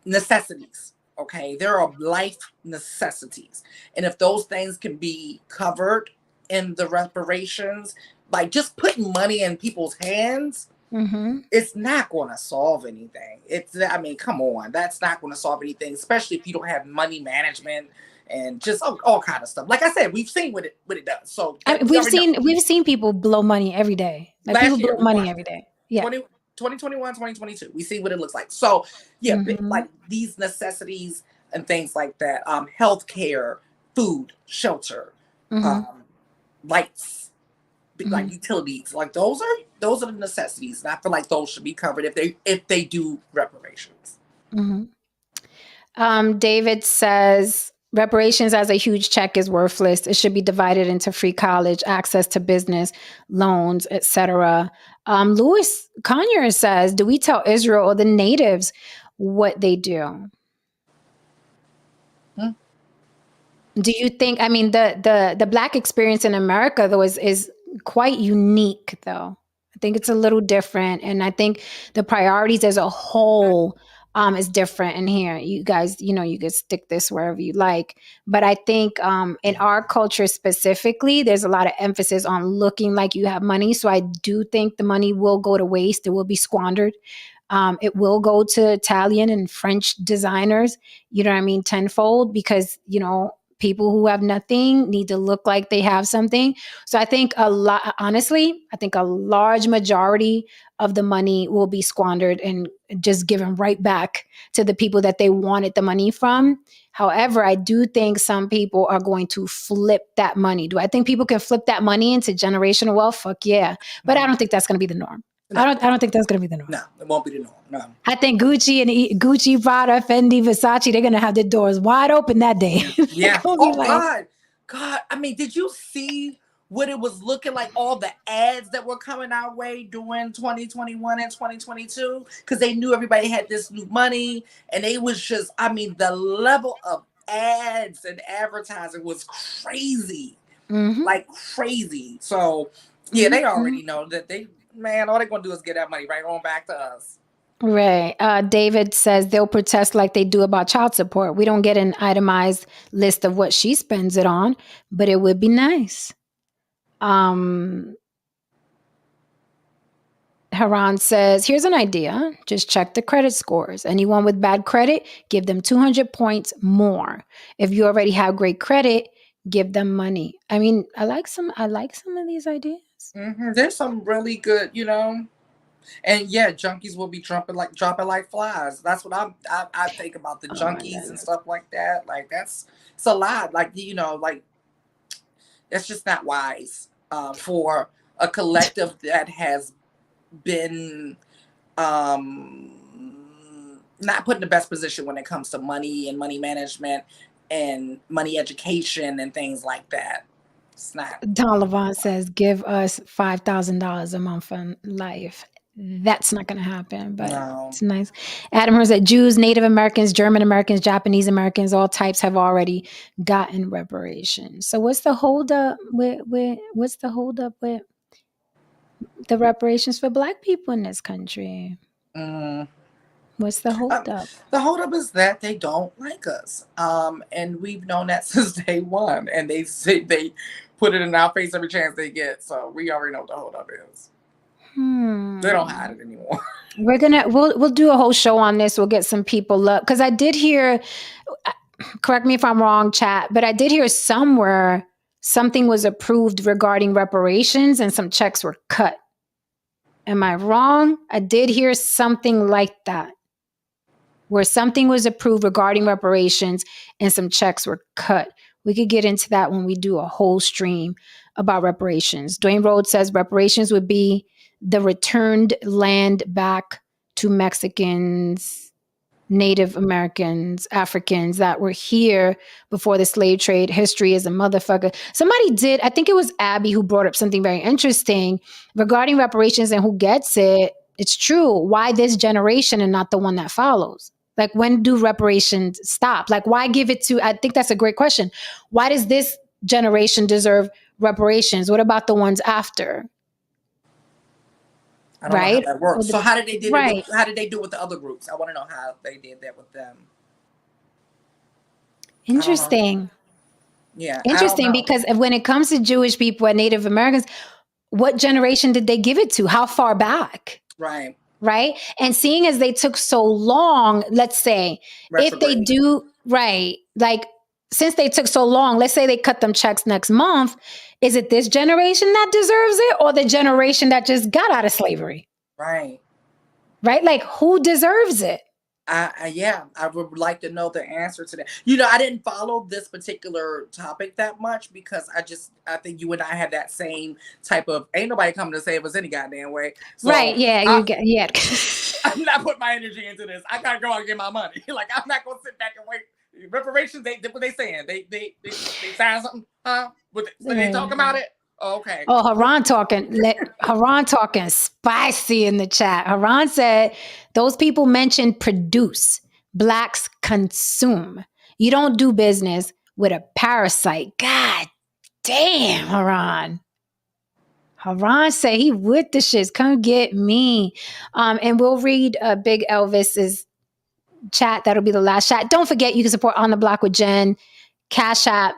Necessities. Okay, there are life necessities, and if those things can be covered in the reparations, like just putting money in people's hands. It's not going to solve anything. I mean, come on, that's not going to solve anything, especially if you don't have money management and just all kind of stuff. Like I said, we've seen what it does. So we've seen people blow money every day. Like people blow money every day. Yeah. 2021, 2022, we see what it looks like. So yeah, like these necessities and things like that, healthcare, food, shelter, lights, like utilities, like those are the necessities, and I feel like those should be covered if they do reparations. David says reparations as a huge check is worthless. It should be divided into free college, access to business, loans, etc. Louis Conyer says, do we tell Israel or the natives what they do? Do you think, I mean, the Black experience in America, though, is quite unique, though. I think it's a little different. And I think the priorities as a whole is different in here. You guys, you can stick this wherever you like. But I think in our culture specifically, there's a lot of emphasis on looking like you have money. So I do think the money will go to waste. It will be squandered. It will go to Italian and French designers, tenfold, because, people who have nothing need to look like they have something. So I think a large majority of the money will be squandered and just given right back to the people that they wanted the money from. However, I do think some people are going to flip that money. Do I think people can flip that money into generational wealth? Fuck yeah. But I don't think that's going to be the norm. No. I don't think that's going to be the norm. No, it won't be the norm. No. I think Gucci, Prada, Fendi, Versace, they're going to have their doors wide open that day. Yeah. God. I mean, did you see what it was looking like? All the ads that were coming our way during 2021 and 2022, because they knew everybody had this new money, and they was just, I mean, the level of ads and advertising was crazy, like crazy. So yeah, they already know that all they're gonna do is get that money right on back to us. Right. David says they'll protest like they do about child support. We don't get an itemized list of what she spends it on, but it would be nice. Haran says, here's an idea. Just check the credit scores. Anyone with bad credit, give them 200 points more. If you already have great credit, give them money. I mean, I like some of these ideas. Mm-hmm. There's some really good, and yeah, junkies will be dropping like flies. That's what I think about the junkies and stuff like that. Like it's a lot. Like like it's just not wise for a collective that has been not put in the best position when it comes to money and money management and money education and things like that. It's not. Don Levant says, give us $5,000 a month for life. That's not going to happen, but No. it's nice. Adam heard that Jews, Native Americans, German Americans, Japanese Americans, all types have already gotten reparations. So what's the holdup with the reparations for Black people in this country? What's the holdup? The holdup is that they don't like us, and we've known that since day one. And they say they put it in our face every chance they get. So we already know what the holdup is. They don't hide it anymore. We'll do a whole show on this. We'll get some people up because I did hear. Correct me if I'm wrong, chat, but I did hear somewhere something was approved regarding reparations and some checks were cut. Am I wrong? I did hear something like that, where something was approved regarding reparations and some checks were cut. We could get into that when we do a whole stream about reparations. Dwayne Rhodes says reparations would be the returned land back to Mexicans, Native Americans, Africans that were here before the slave trade. History is a motherfucker. Somebody did, I think it was Abby who brought up something very interesting regarding reparations and who gets it. It's true. Why this generation and not the one that follows? Like, when do reparations stop? Like, why give it to, I think that's a great question. Why does this generation deserve reparations? What about the ones after? I don't know how that works. So how did they do it? How did they do it with the other groups? I want to know how they did that with them. Interesting. Yeah. Interesting, because when it comes to Jewish people and Native Americans, what generation did they give it to? How far back? Right. Right. And seeing as they took so long, let's say, if they do, right, like, since they took so long, let's say they cut them checks next month, is it this generation that deserves it or the generation that just got out of slavery? Right. Right? Like, who deserves it? Yeah, I would like to know the answer to that. I didn't follow this particular topic that much because I think you and I had that same type of, ain't nobody coming to save us any goddamn way. So right. Yeah. Yeah. I'm not putting my energy into this. I got to go out and get my money. Like, I'm not going to sit back and wait. Reparations, what they saying? They signed something? Huh? They talking about it? Okay. Oh, Haran talking spicy in the chat. Haran said those people mentioned produce. Blacks consume. You don't do business with a parasite. God damn, Haran. Haran said he with the shits. Come get me. And we'll read Big Elvis's chat. That'll be the last chat. Don't forget you can support On the Block with Jen. Cash App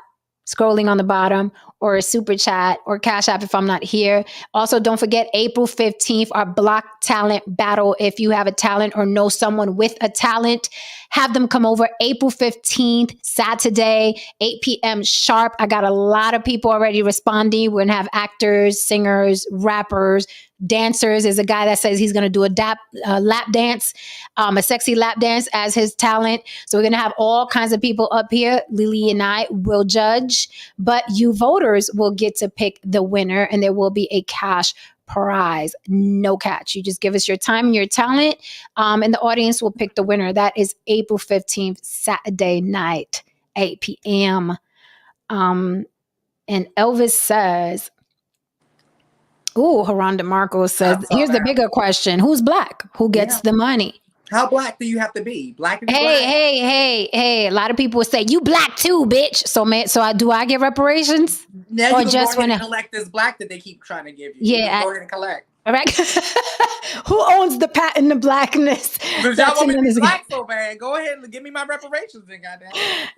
scrolling on the bottom, or a super chat, or Cash App if I'm not here. Also, don't forget April 15th, our Block Talent Battle. If you have a talent or know someone with a talent, have them come over April 15th, Saturday, 8 p.m. sharp. I got a lot of people already responding. We're going to have actors, singers, rappers, dancers. There's a guy that says he's going to do a lap dance, a sexy lap dance as his talent. So we're going to have all kinds of people up here. Lily and I will judge, but you voters will get to pick the winner, and there will be a cash prize. No catch. You just give us your time and your talent, and the audience will pick the winner. That is April 15th, Saturday night, 8 p.m. And Elvis says, Haran DeMarco says, here's the bigger question. Who's Black? Who gets the money? How Black do you have to be? Black? Hey. A lot of people will say, you Black too, bitch. So do I get reparations? Now you just want to collect this Black that they keep trying to give you. Yeah. Go ahead and collect. All right. Who owns the patent to blackness? Because y'all want me to be black so bad. Go ahead and give me my reparations then, goddamn.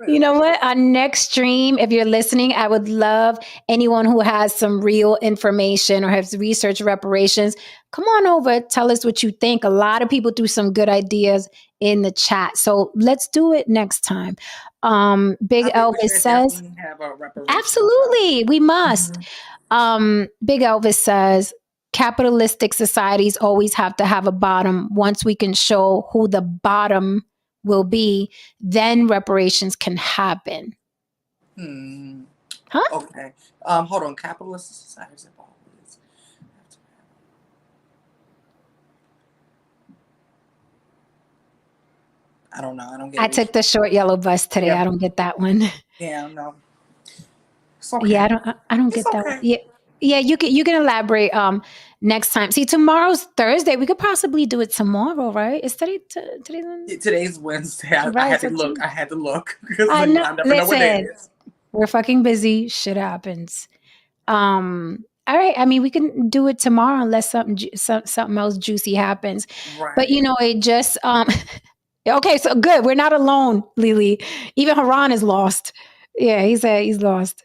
You know what? Our next stream, if you're listening, I would love anyone who has some real information or has researched reparations. Come on over. Tell us what you think. A lot of people threw some good ideas in the chat. So let's do it next time. Big Elvis says, absolutely, we must. Big Elvis says, capitalistic societies always have to have a bottom. Once we can show who the bottom will be, then reparations can happen. Huh? Okay. Hold on. Capitalist societies have always. I don't know. I don't get it. I took the short yellow bus today. Yeah. I don't get that one. Yeah, no. It's okay. Yeah, I don't get that one. Yeah. Yeah, you can elaborate next time. See, tomorrow's Thursday. We could possibly do it tomorrow, right? Is today's Wednesday. I had to look. I had to look because I never know what day it is. We're fucking busy. Shit happens. All right. I mean, we can do it tomorrow unless something else juicy happens. Right. But it just okay. So good. We're not alone, Lily. Even Haran is lost. Yeah, he said he's lost.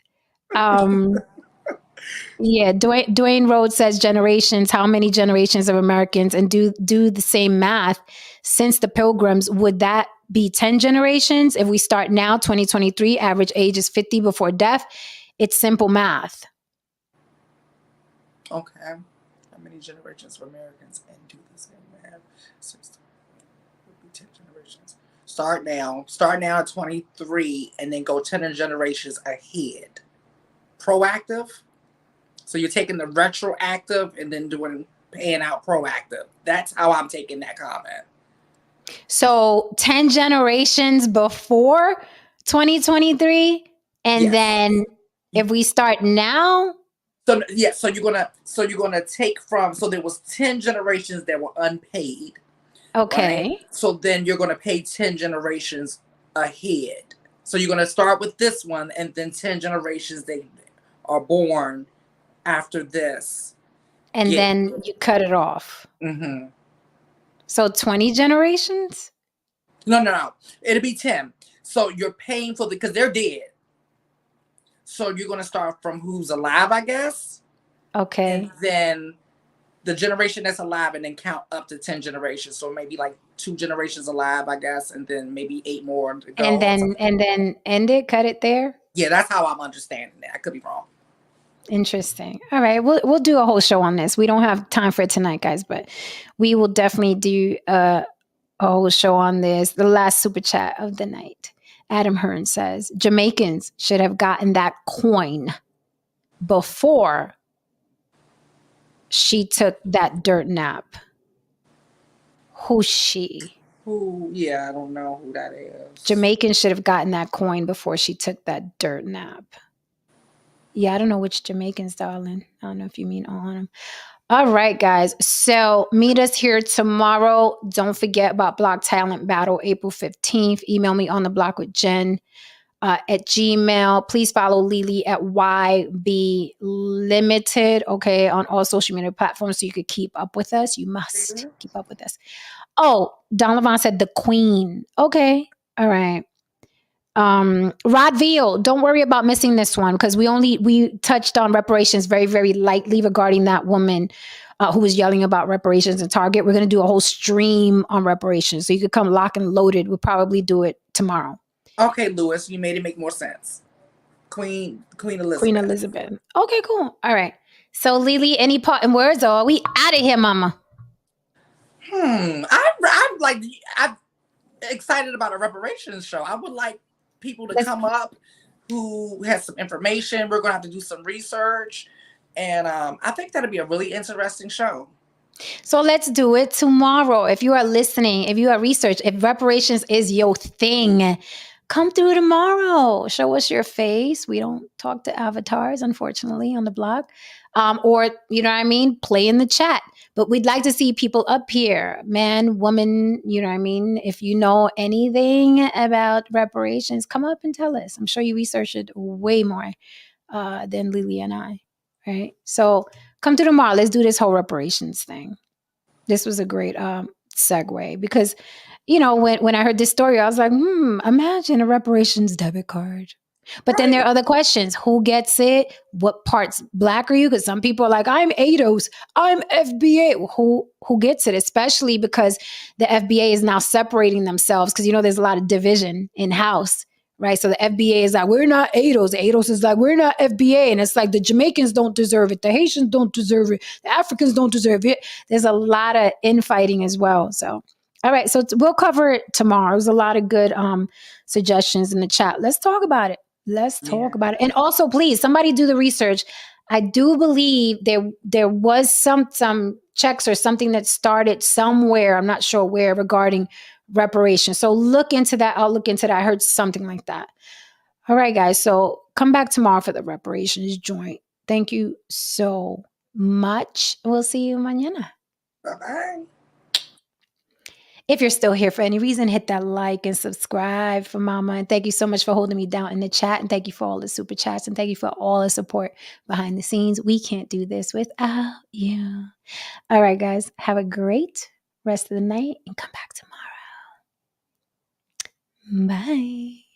Yeah, Dwayne Rhodes says generations. How many generations of Americans? And do the same math. Since the Pilgrims, would that be 10 generations? If we start now, 2023, average age is 50 before death. It's simple math. Okay. How many generations of Americans and do the same math? Would be 10 generations. Start now at 23 and then go 10 generations ahead. Proactive. So you're taking the retroactive and then paying out proactive. That's how I'm taking that comment. So 10 generations before 2023, and yes. Then if we start now. So yeah, so you're gonna take from, so there was 10 generations that were unpaid. Okay. Right? So then you're gonna pay 10 generations ahead. So you're gonna start with this one, and then 10 generations they are born after this. And then you cut it off. Mm-hmm. So 20 generations? No. It'll be 10. So you're paying for because they're dead. So you're going to start from who's alive, I guess. Okay. And then the generation that's alive and then count up to 10 generations. So maybe like 2 generations alive, I guess. And then maybe 8 more to go. And then end it, cut it there? Yeah, that's how I'm understanding it. I could be wrong. Interesting. All right. We'll do a whole show on this. We don't have time for it tonight, guys, but we will definitely do a whole show on this. The last super chat of the night. Adam Hearn says, Jamaicans should have gotten that coin before she took that dirt nap. Who's she? Yeah, I don't know who that is. Jamaicans should have gotten that coin before she took that dirt nap. Yeah, I don't know which Jamaicans, darling. I don't know if you mean all of them. All right, guys. So meet us here tomorrow. Don't forget about Block Talent Battle, April 15th. Email me on the block with Jen at Gmail. Please follow Lily at YB Limited, okay, on all social media platforms so you could keep up with us. You must keep up with us. Oh, Don Levon said the Queen. Okay. All right. Rod Veal, don't worry about missing this one because we touched on reparations very, very lightly regarding that woman who was yelling about reparations in Target. We're going to do a whole stream on reparations. So you could come lock and loaded. We'll probably do it tomorrow. Okay, Lewis, you made it make more sense. Queen Elizabeth. Queen Elizabeth. Okay, cool. All right. So Lily, any parting words or are we out of here, mama? I'm excited about a reparations show. I would like people to come up who has some information. We're going to have to do some research. And I think that'll be a really interesting show. So let's do it tomorrow. If you are listening, if you are research, if reparations is your thing, come through tomorrow. Show us your face. We don't talk to avatars, unfortunately, on the blog. Or, you know what I mean? Play in the chat. But we'd like to see people up here, man, woman, you know what I mean? If you know anything about reparations, come up and tell us. I'm sure you researched it way more than Lily and I, right? So come to tomorrow. Let's do this whole reparations thing. This was a great segue because, when I heard this story, I was like, imagine a reparations debit card. But then there are other questions. Who gets it? What parts Black are you? Because some people are like, I'm ADOS, I'm FBA. Who gets it? Especially because the FBA is now separating themselves because, there's a lot of division in-house, right? So the FBA is like, we're not ADOS. ADOS is like, we're not FBA. And it's like the Jamaicans don't deserve it. The Haitians don't deserve it. The Africans don't deserve it. There's a lot of infighting as well. So, all right. So we'll cover it tomorrow. There's a lot of good suggestions in the chat. Let's talk about it. Let's talk about it. And also, please, somebody do the research. I do believe there was some checks or something that started somewhere, I'm not sure where, regarding reparations. So look into that. I'll look into that. I heard something like that. All right, guys. So come back tomorrow for the reparations joint. Thank you so much. We'll see you mañana. Bye-bye. If you're still here for any reason, hit that like and subscribe for Mama. And thank you so much for holding me down in the chat. And thank you for all the super chats. And thank you for all the support behind the scenes. We can't do this without you. All right, guys. Have a great rest of the night and come back tomorrow. Bye.